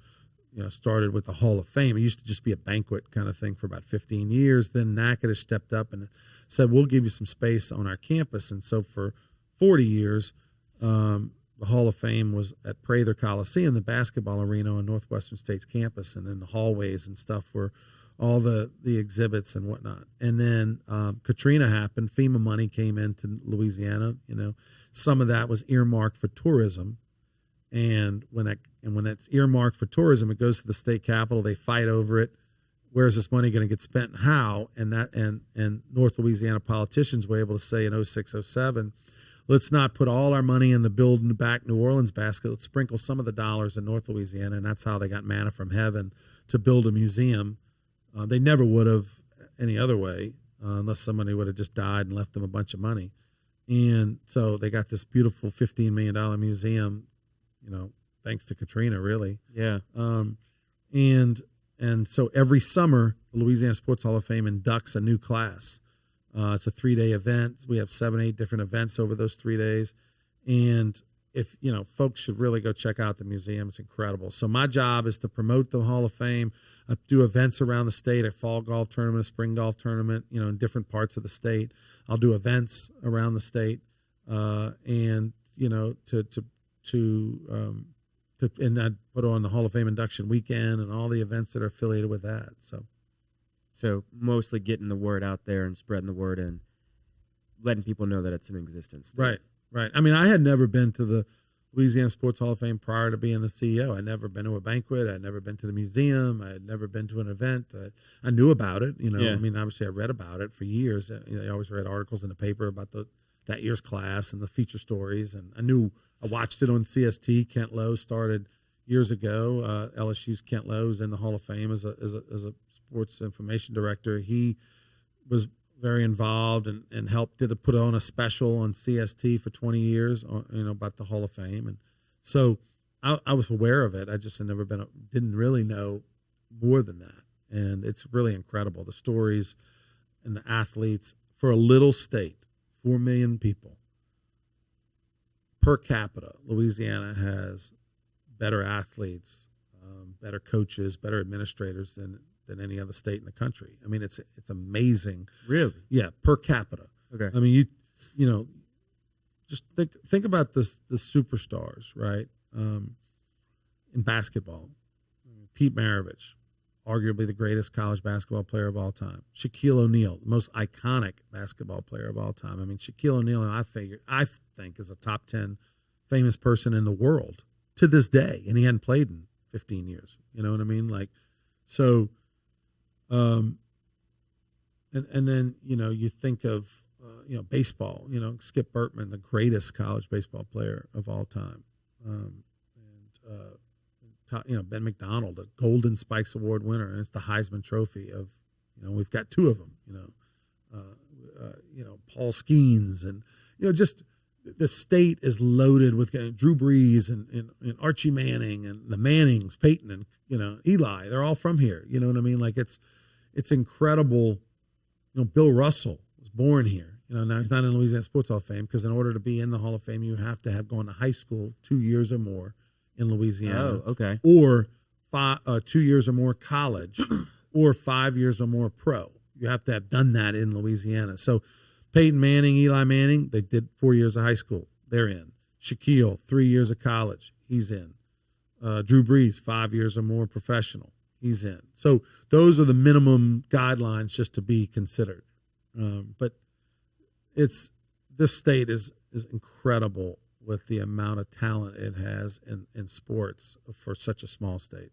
started with the Hall of Fame. It used to just be a banquet kind of thing for about 15 years. Then Natchitoches stepped up and said, we'll give you some space on our campus. And so for 40 years, the Hall of Fame was at Prather Coliseum, the basketball arena on Northwestern State's campus, and in the hallways and stuff were all the exhibits and whatnot. And then Katrina happened. FEMA money came into Louisiana. Some of that was earmarked for tourism. And when it's earmarked for tourism, it goes to the state capitol. They fight over it. Where's this money going to get spent and how? And North Louisiana politicians were able to say in 06, 07, let's not put all our money in the build in the back New Orleans basket. Let's sprinkle some of the dollars in North Louisiana. And that's how they got manna from heaven to build a museum. They never would have any other way unless somebody would have just died and left them a bunch of money. And so they got this beautiful $15 million museum, thanks to Katrina, really. Yeah. And so every summer, the Louisiana Sports Hall of Fame inducts a new class. It's a 3-day event. We have 7-8 different events over those 3 days. And if, folks should really go check out the museum. It's incredible. So my job is to promote the Hall of Fame, do events around the state, a fall golf tournament, a spring golf tournament, in different parts of the state. I'll do events around the state, and and I'd put on the Hall of Fame induction weekend and all the events that are affiliated with that. So mostly getting the word out there and spreading the word and letting people know that it's in existence. Right. Right. I mean, I had never been to the Louisiana Sports Hall of Fame prior to being the CEO. I'd never been to a banquet. I'd never been to the museum. I had never been to an event. I knew about it. You know, Yeah. I mean, obviously I read about it for years. I always read articles in the paper about that year's class and the feature stories. And I watched it on CST. Kent Lowe started years ago. LSU's Kent Lowe is in the Hall of Fame as a sports information director. He was very involved and helped put on a special on CST for 20 years, about the Hall of Fame. And so I was aware of it. I just had didn't really know more than that. And it's really incredible. The stories and the athletes for a little state, 4 million people per capita. Louisiana has better athletes, better coaches, better administrators than any other state in the country. I mean, it's amazing. Really? Yeah, per capita. Okay. I mean, just think about the superstars, right? In basketball, Pete Maravich, arguably the greatest college basketball player of all time. Shaquille O'Neal, the most iconic basketball player of all time. I mean, Shaquille O'Neal, I think is a top 10 famous person in the world to this day, and he hadn't played in 15 years. You know what I mean? Like, so. And then, you think of, baseball, Skip Bertman, the greatest college baseball player of all time. Ben McDonald, the Golden Spikes Award winner, and it's the Heisman Trophy of, we've got two of them, Paul Skeens and, just the state is loaded with Drew Brees and Archie Manning and the Mannings, Peyton and, Eli. They're all from here. You know what I mean? Like it's incredible. Bill Russell was born here. Now he's not in Louisiana Sports Hall of Fame because in order to be in the Hall of Fame, you have to have gone to high school 2 years or more in Louisiana. Oh, okay. Or 2 years or more college or 5 years or more pro. You have to have done that in Louisiana. So Peyton Manning, Eli Manning, they did 4 years of high school. They're in. Shaquille, 3 years of college. He's in. Drew Brees, 5 years or more professional. He's in. So those are the minimum guidelines just to be considered. But this state is incredible with the amount of talent it has in sports for such a small state.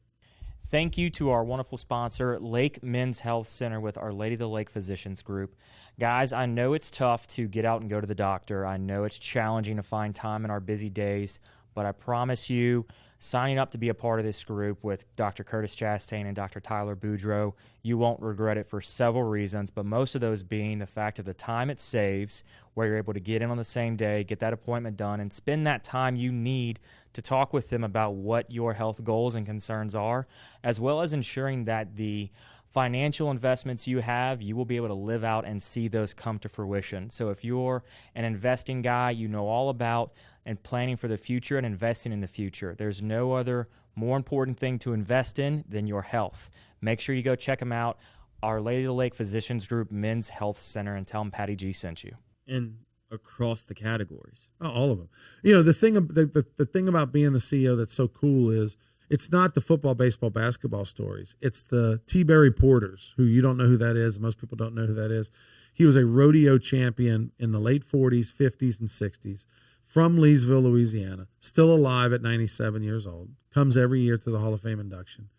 Thank you to our wonderful sponsor, Lake Men's Health Center with Our Lady of the Lake Physicians Group. Guys, I know it's tough to get out and go to the doctor. I know it's challenging to find time in our busy days, but I promise you, signing up to be a part of this group with Dr. Curtis Chastain and Dr. Tyler Boudreau, you won't regret it for several reasons, but most of those being the fact of the time it saves, where you're able to get in on the same day, get that appointment done, and spend that time you need to talk with them about what your health goals and concerns are, as well as ensuring that the financial investments you have, you will be able to live out and see those come to fruition. So if you're an investing guy, you know all about and planning for the future and investing in the future. There's no other more important thing to invest in than your health. Make sure you go check them out, Our Lady of the Lake Physicians Group Men's Health Center, and tell them Patty G sent you. And across the categories. Oh, all of them. The thing about being the CEO that's so cool is it's not the football, baseball, basketball stories. It's the T-Berry Porters, who you don't know who that is. Most people don't know who that is. He was a rodeo champion in the late 40s, 50s, and 60s from Leesville, Louisiana, still alive at 97 years old, comes every year to the Hall of Fame induction.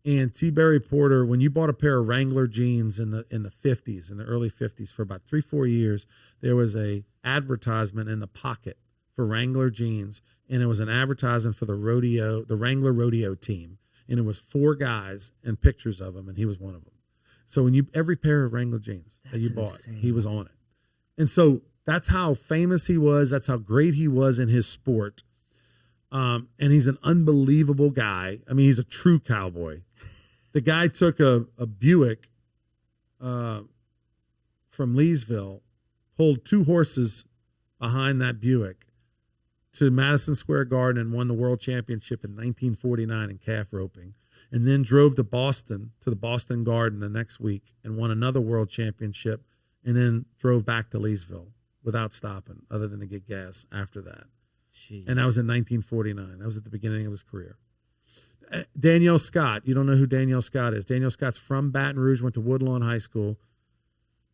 And T-Berry Porter, when you bought a pair of Wrangler jeans in the 50s, in the early 50s, for about 3-4 years, there was a advertisement in the pocket for Wrangler jeans, and it was an advertisement for the Wrangler rodeo team, and it was 4 guys and pictures of them, and he was one of them. So every pair of Wrangler jeans that you bought, insane. He was on it. And so that's how famous he was. That's how great he was in his sport. And he's an unbelievable guy. I mean, he's a true cowboy. The guy took a Buick from Leesville, pulled 2 horses behind that Buick to Madison Square Garden and won the world championship in 1949 in calf roping, and then drove to Boston, to the Boston Garden the next week and won another world championship, and then drove back to Leesville without stopping other than to get gas after that. Jeez. And that was in 1949. That was at the beginning of his career. Danielle Scott, you don't know who Danielle Scott is. Danielle Scott's from Baton Rouge, went to Woodlawn High School.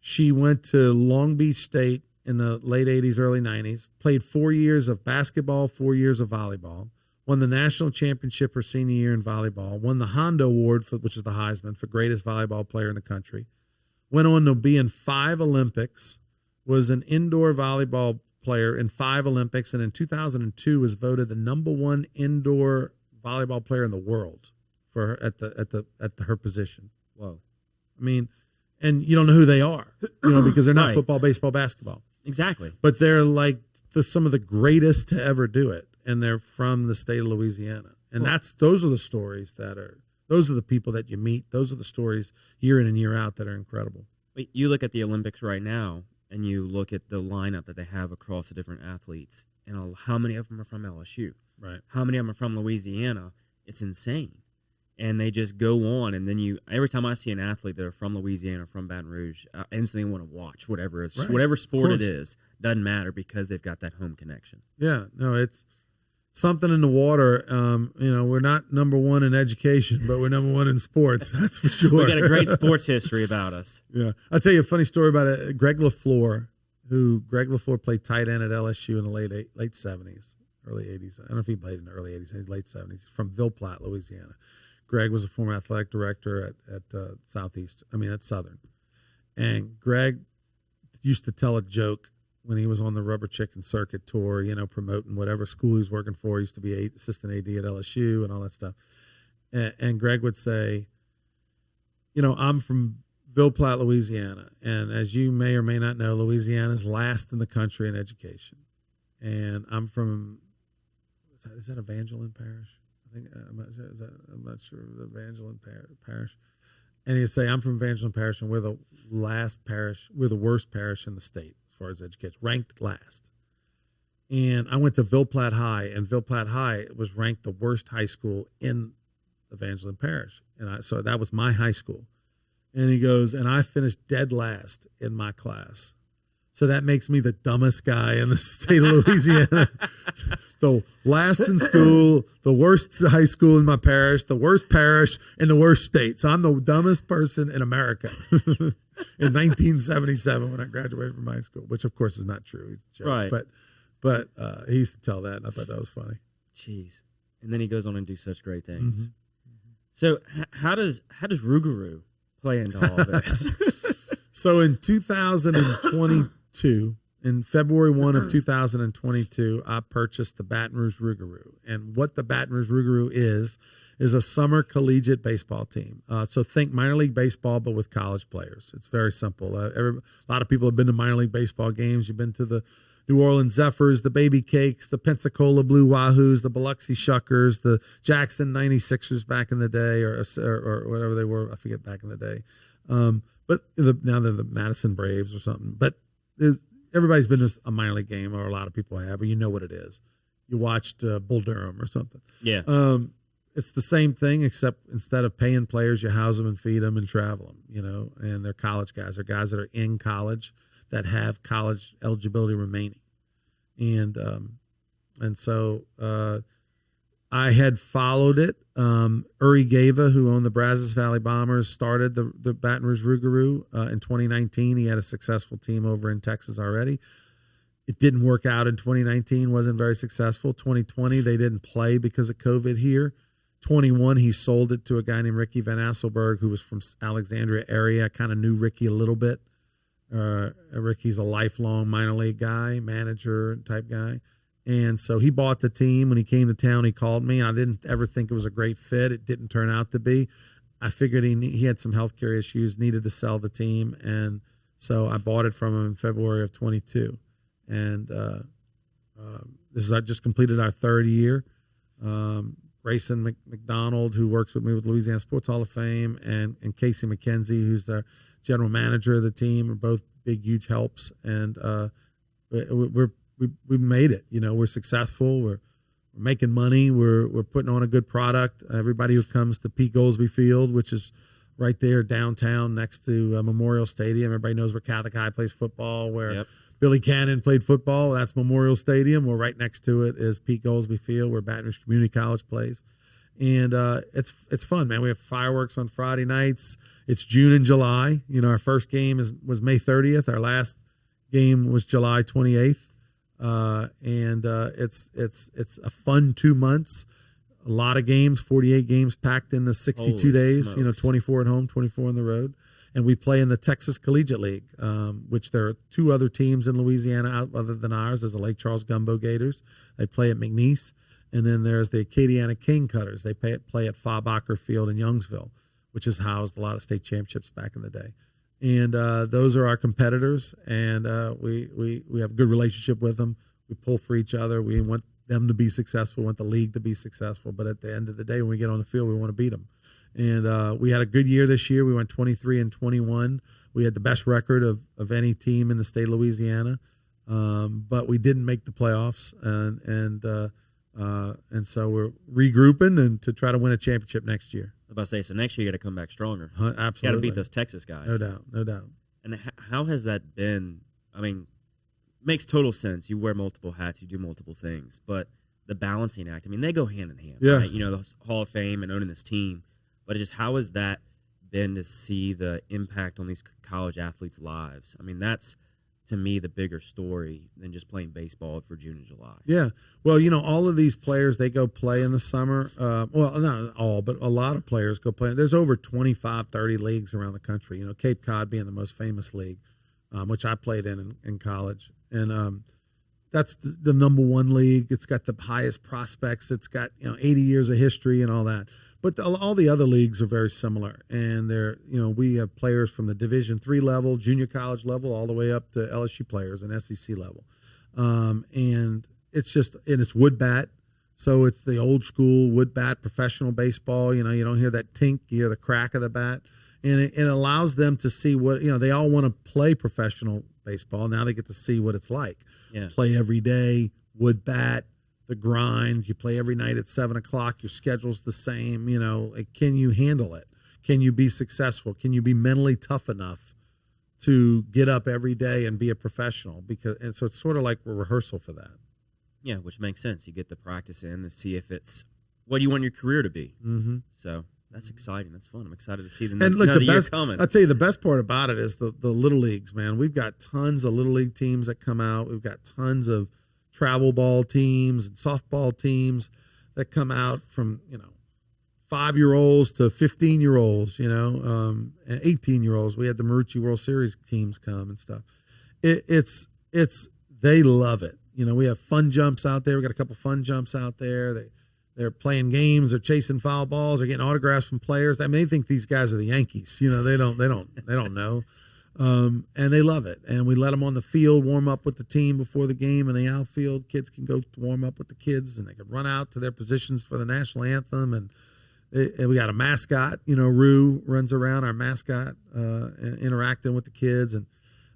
She went to Long Beach State in the late 80s, early 90s, played 4 years of basketball, 4 years of volleyball, won the national championship her senior year in volleyball, won the Honda Award, which is the Heisman, for greatest volleyball player in the country, went on to be in 5 Olympics, was an indoor volleyball player in 5 Olympics, and in 2002 was voted the #1 indoor volleyball player in the world for her at her position. Whoa. I mean, and you don't know who they are, because they're not Right. football, baseball, basketball. Exactly. But they're like some of the greatest to ever do it, and they're from the state of Louisiana. And those are the stories those are the people that you meet. Those are the stories year in and year out that are incredible. But you look at the Olympics right now, and you look at the lineup that they have across the different athletes, and how many of them are from LSU? Right. How many of them are from Louisiana? It's insane. And they just go on, and then every time I see an athlete that are from Louisiana, from Baton Rouge, I instantly want to watch whatever sport it is. Doesn't matter, because they've got that home connection. Yeah, no, it's something in the water. We're not number 1 in education, but we're #1 in sports. That's for sure. We got a great sports history about us. Yeah, I'll tell you a funny story about it. Greg LaFleur played tight end at LSU in the late 70s, early 80s. I don't know if he played in the early 80s, late 70s. He's from Ville Platte, Louisiana. Greg was a former athletic director at Southern. And Greg used to tell a joke when he was on the Rubber Chicken Circuit tour, promoting whatever school he was working for. He used to be assistant AD at LSU and all that stuff. And Greg would say, I'm from Ville Platte, Louisiana. And as you may or may not know, Louisiana is last in the country in education. And I'm from, is that Evangeline Parish? I'm not sure of the Evangeline Parish. And he'd say, I'm from Evangeline Parish, and we're the last parish. We're the worst parish in the state as far as education, ranked last. And I went to Ville Platte High, and Ville Platte High was ranked the worst high school in Evangeline Parish. So that was my high school. And he goes, and I finished dead last in my class. So that makes me the dumbest guy in the state of Louisiana. The last in school, the worst high school in my parish, the worst parish in the worst state. So I'm the dumbest person in America in 1977 when I graduated from high school, which of course is not true. He's a joke. Right. But he used to tell that, and I thought that was funny. Jeez. And then he goes on and do such great things. Mm-hmm. So how does Rougarou play into all this? So in 2022, in February 1 of 2022, I purchased the Baton Rouge Rougarou. And what the Baton Rouge Rougarou is a summer collegiate baseball team. So think minor league baseball, but with college players. It's very simple. A lot of people have been to minor league baseball games. You've been to the New Orleans Zephyrs, the Baby Cakes, the Pensacola Blue Wahoos, the Biloxi Shuckers, the Jackson 96ers back in the day, or whatever they were. I forget back in the day. But now they're the Madison Braves or something. But everybody's been to a minor league game, or a lot of people have, or you know what it is. You watched Bull Durham or something. Yeah. It's the same thing, except instead of paying players, you house them and feed them and travel them, and they're college guys. They're guys that are in college that have college eligibility remaining. And so I had followed it. Uri Gava, who owned the Brazos Valley Bombers, started the Baton Rouge Rougarou in 2019. He had a successful team over in Texas already. It didn't work out in 2019, wasn't very successful. 2020, they didn't play because of COVID here. 21, he sold it to a guy named Ricky Van Asselberg, who was from Alexandria area. I kind of knew Ricky a little bit. Ricky's a lifelong minor league guy, manager type guy. And so he bought the team. When he came to town, he called me. I didn't ever think it was a great fit. It didn't turn out to be. I figured he had some healthcare issues, needed to sell the team. And so I bought it from him in February of 22. And I just completed our third year. Grayson McDonald, who works with me with Louisiana Sports Hall of Fame, and Casey McKenzie, who's the general manager of the team, are both big, huge helps. And we made it. We're successful. We're making money. We're putting on a good product. Everybody who comes to Pete Goolsby Field, which is right there downtown next to Memorial Stadium. Everybody knows where Catholic High plays football, where Billy Cannon played football. That's Memorial Stadium. Well, right next to it is Pete Goolsby Field, where Baton Rouge Community College plays. And it's fun, man. We have fireworks on Friday nights. It's June and July. Our first game was May 30th. Our last game was July 28th. It's a fun 2 months. A lot of games, 48 games packed in the 62 Holy days, smokes. 24 at home, 24 on the road. And we play in the Texas Collegiate League, which there are 2 other teams in Louisiana out other than ours. There's the Lake Charles Gumbo Gators. They play at McNeese. And then there's the Acadiana King Cutters. They play at Faubacker Field in Youngsville, which has housed a lot of state championships back in the day. And those are our competitors, and we have a good relationship with them. We pull for each other. We want them to be successful, want the league to be successful. But at the end of the day, when we get on the field, we want to beat them. And we had a good year this year. We went 23-21. We had the best record of any team in the state of Louisiana, but we didn't make the playoffs. And so we're regrouping and to try to win a championship next year. I was about to say, so next year you got to come back stronger. Absolutely. Got to beat those Texas guys. No doubt. And how has that been? I mean, makes total sense. You wear multiple hats, you do multiple things, but the balancing act, I mean, they go hand in hand. Yeah. Right? You know, the Hall of Fame and owning this team, but just how has that been to see the impact on these college athletes' lives? I mean, that's, to me, the bigger story than just playing baseball for June and July. Yeah. Well, all of these players, they go play in the summer. Well, not all, but a lot of players go play. There's over 25, 30 leagues around the country, Cape Cod being the most famous league, which I played in college. And that's the number one league. It's got the highest prospects. It's got 80 years of history and all that. But all the other leagues are very similar, and they're we have players from the Division III level, junior college level, all the way up to LSU players and SEC level, and it's wood bat, so it's the old school wood bat professional baseball. You don't hear that tink, you hear the crack of the bat, and it allows them to see what they all want to play professional baseball. Now they get to see what it's like. Yeah. Play every day, wood bat. The grind, you play every night at 7:00, your schedule's the same, can you handle it? Can you be successful? Can you be mentally tough enough to get up every day and be a professional? And so it's sort of like a rehearsal for that. Yeah, which makes sense. You get the practice in to see if it's what you want your career to be. Mm-hmm. So that's exciting. That's fun. I'm excited to see the year coming. I'll tell you, the best part about it is the little leagues, man. We've got tons of little league teams that come out. We've got tons of travel ball teams and softball teams that come out from 5-year-olds to 15-year-olds, and 18-year-olds. We had the Marucci World Series teams come and stuff. It's they love it. We have fun jumps out there. We got a couple fun jumps out there. They're playing games. They're chasing foul balls. They're getting autographs from players. I mean, they think these guys are the Yankees. They don't know. And they love it. And we let them on the field warm up with the team before the game in the outfield. Kids can go warm up with the kids, and they can run out to their positions for the national anthem. And we got a mascot. Rue runs around, our mascot, interacting with the kids. And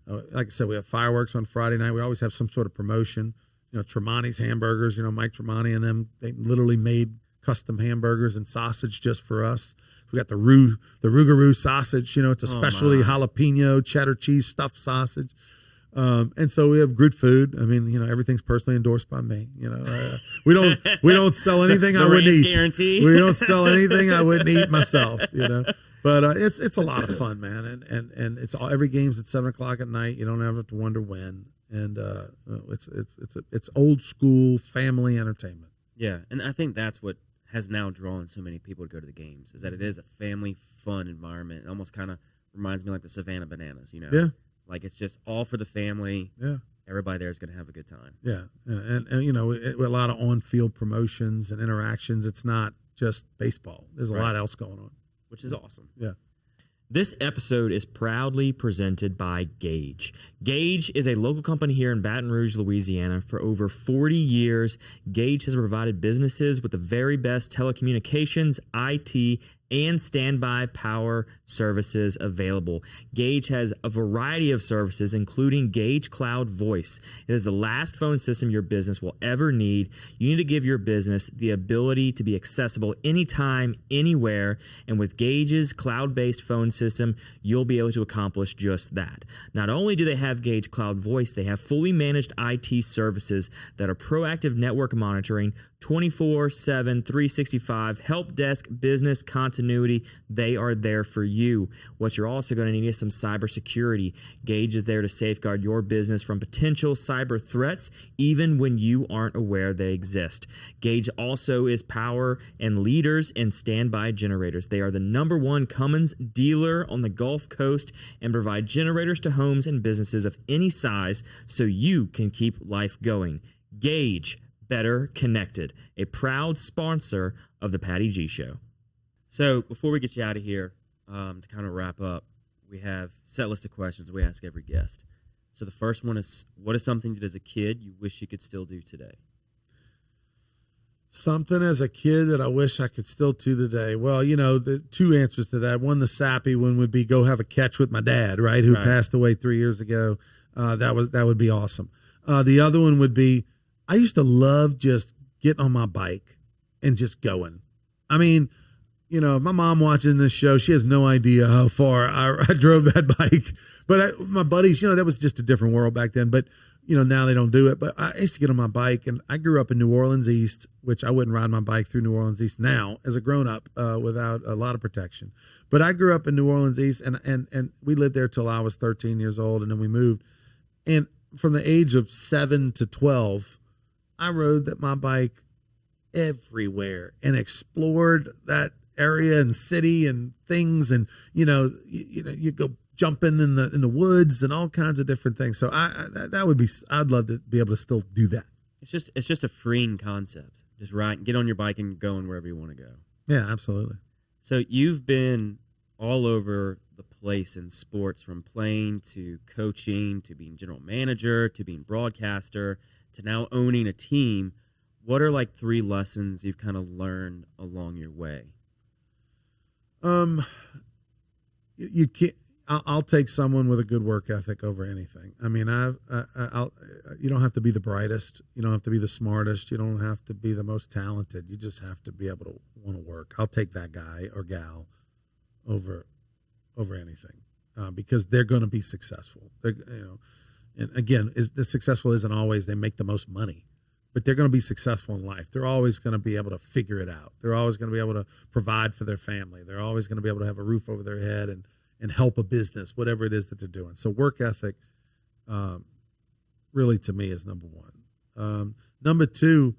like I said, we have fireworks on Friday night. We always have some sort of promotion. Tremonti's hamburgers. Mike Tremonti and them. They literally made custom hamburgers and sausage just for us. We got the Rougarou sausage. It's a specialty jalapeno cheddar cheese stuffed sausage. And so we have good food. I mean, everything's personally endorsed by me. We don't sell anything I wouldn't eat. Guarantee. We don't sell anything I wouldn't eat myself. But it's a lot of fun, man. And it's every game's at 7:00 at night. You don't ever have to wonder when. And it's old school family entertainment. Yeah, and I think that's what has now drawn so many people to go to the games, is that it is a family fun environment. It almost kind of reminds me like the Savannah Bananas, Yeah. Like it's just all for the family. Yeah. Everybody there is going to have a good time. Yeah. And a lot of on-field promotions and interactions. It's not just baseball. There's a lot else going on. Which is awesome. Yeah. This episode is proudly presented by Gage. Gage is a local company here in Baton Rouge, Louisiana. For over 40 years, Gage has provided businesses with the very best telecommunications, IT, and standby power services available. Gage has a variety of services, including Gage Cloud Voice. It is the last phone system your business will ever need. You need to give your business the ability to be accessible anytime, anywhere, and with Gage's cloud-based phone system, you'll be able to accomplish just that. Not only do they have Gage Cloud Voice, they have fully managed IT services that are proactive network monitoring, 24/7, 365, help desk, business continuity, continuity, they are there for you. What you're also going to need is some cybersecurity. Gage is there to safeguard your business from potential cyber threats, even when you aren't aware they exist. Gage also is power and leaders in standby generators. They are the #1 Cummins dealer on the Gulf Coast and provide generators to homes and businesses of any size so you can keep life going. Gage, better connected, a proud sponsor of the Patty G Show. So before we get you out of here, to kind of wrap up, we have a set list of questions we ask every guest. So the first one is, what is something that as a kid you wish you could still do today? Something as a kid that I wish I could still do today. Well, the two answers to that. One, the sappy one would be go have a catch with my dad, right, who passed away 3 years ago. That would be awesome. The other one would be, I used to love just getting on my bike and just going. I mean, my mom watching this show, she has no idea how far I drove that bike. But my buddies, that was just a different world back then. But, now they don't do it. But I used to get on my bike, and I grew up in New Orleans East, which I wouldn't ride my bike through New Orleans East now as a grown-up without a lot of protection. But I grew up in New Orleans East, and we lived there till I was 13 years old, and then we moved. And from the age of 7 to 12, I rode my bike everywhere and explored that area and city and things, and you go jumping in the woods and all kinds of different things. So I'd love to be able to still do that. It's just a freeing concept. Just get on your bike and going wherever you want to go. Yeah, absolutely. So you've been all over the place in sports, from playing to coaching to being general manager to being broadcaster to now owning a team. What are like 3 lessons you've kind of learned along your way? You can't. I'll take someone with a good work ethic over anything. I mean, you don't have to be the brightest. You don't have to be the smartest. You don't have to be the most talented. You just have to be able to want to work. I'll take that guy or gal over anything because they're going to be successful. And again, the successful isn't always they make the most money, but they're going to be successful in life. They're always going to be able to figure it out. They're always going to be able to provide for their family. They're always going to be able to have a roof over their head and help a business, whatever it is that they're doing. So work ethic, really to me is #1. #2,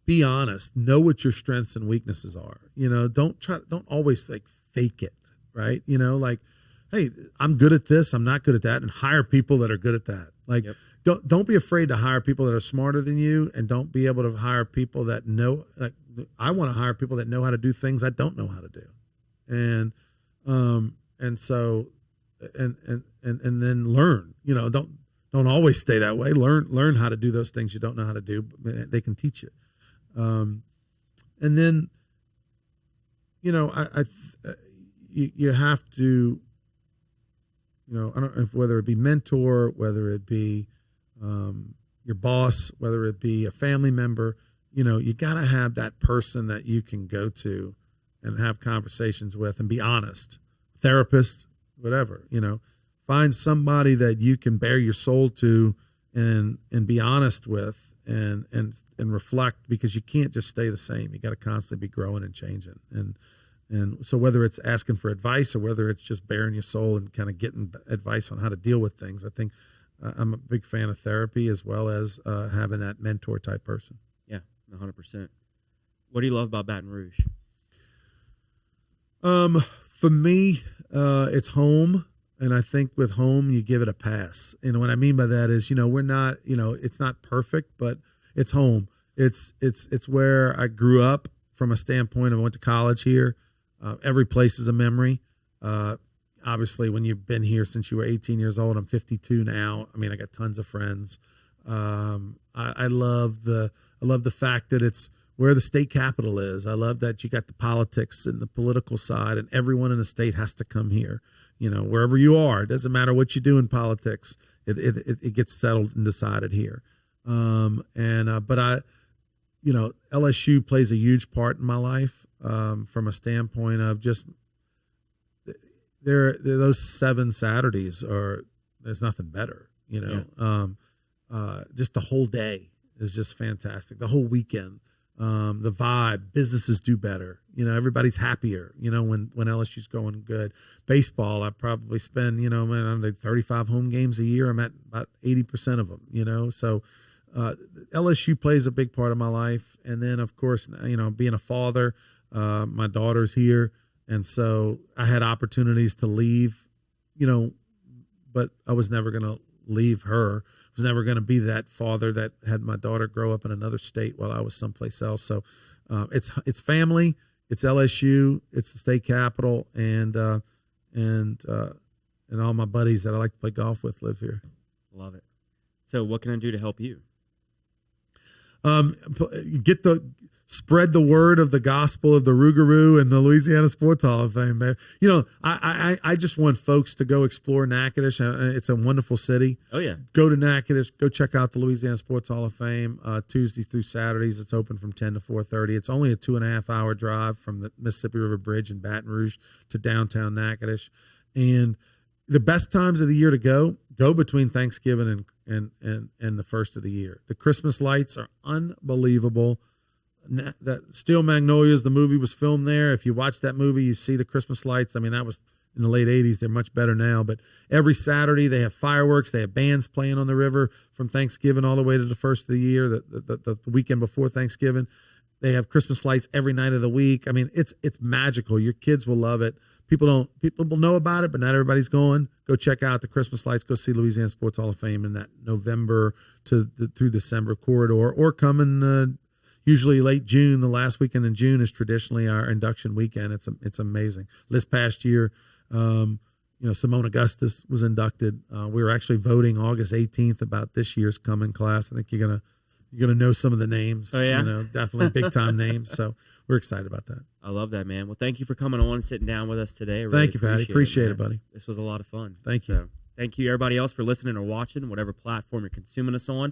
be honest. Know what your strengths and weaknesses are. Don't always fake it, right? Hey, I'm good at this. I'm not good at that. And hire people that are good at that. Don't be afraid to hire people that are smarter than you, and don't be able to hire people that know. I want to hire people that know how to do things I don't know how to do. And so then learn. Don't always stay that way. Learn how to do those things you don't know how to do. They can teach you. And then you have to, I don't know if whether it be mentor, whether it be your boss, whether it be a family member, you got to have that person that you can go to and have conversations with and be honest. Therapist, whatever, find somebody that you can bare your soul to and be honest with and reflect, because you can't just stay the same. You got to constantly be growing and changing. And so whether it's asking for advice or whether it's just bearing your soul and kind of getting advice on how to deal with things, I think I'm a big fan of therapy as well as having that mentor type person. Yeah, 100%. What do you love about Baton Rouge? For me, it's home. And I think with home, you give it a pass. And what I mean by that is, we're not, it's not perfect, but it's home. It's where I grew up from a standpoint of I went to college here. Every place is a memory. Obviously, when you've been here since you were 18 years old, I'm 52 now. I mean, I got tons of friends. I love the fact that it's where the state capital is. I love that you got the politics and the political side, and everyone in the state has to come here. Wherever you are, it doesn't matter what you do in politics. It gets settled and decided here. But LSU plays a huge part in my life from a standpoint of just those 7 Saturdays there's nothing better. Just the whole day is just fantastic. The whole weekend. the vibe. Businesses do better. Everybody's happier. When LSU's going good. Baseball, I probably spend on the 35 home games a year. I'm at about 80% of them. So LSU plays a big part of my life. And then of course, being a father, my daughter's here, and so I had opportunities to leave. But I was never going to leave her. I was never going to be that father that had my daughter grow up in another state while I was someplace else. So it's family, it's LSU, it's the state capital, and all my buddies that I like to play golf with live here. Love it. So what can I do to help you? Spread the word of the gospel of the Rougarou and the Louisiana Sports Hall of Fame, man. I just want folks to go explore Natchitoches. It's a wonderful city. Oh, yeah. Go to Natchitoches. Go check out the Louisiana Sports Hall of Fame. Tuesdays through Saturdays, it's open from 10 to 4:30. It's only a 2.5-hour drive from the Mississippi River Bridge in Baton Rouge to downtown Natchitoches. And the best times of the year to go between Thanksgiving and the first of the year. The Christmas lights are unbelievable. That Steel Magnolias, the movie was filmed there. If you watch that movie, you see the Christmas lights. I mean, that was in the late 80s. They're much better now. But every Saturday, they have fireworks. They have bands playing on the river from Thanksgiving all the way to the first of the year, the weekend before Thanksgiving. They have Christmas lights every night of the week. I mean, it's magical. Your kids will love it. People will know about it, but not everybody's going. Go check out the Christmas lights. Go see Louisiana Sports Hall of Fame in that November through December corridor, or come in usually late June. The last weekend in June is traditionally our induction weekend. It's amazing. This past year, Simone Augustus was inducted. We were actually voting August 18th about this year's coming class. I think you're gonna know some of the names. Oh yeah, definitely big time names. So we're excited about that. I love that, man. Well, thank you for coming on and sitting down with us today. Thank you, Patty. Appreciate it, buddy. This was a lot of fun. Thank you. Thank you, everybody else, for listening or watching, whatever platform you're consuming us on.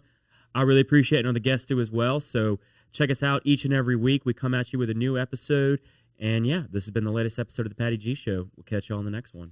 I really appreciate it, and the guests do as well. So check us out each and every week. We come at you with a new episode. And yeah, this has been the latest episode of the Patty G Show. We'll catch you on the next one.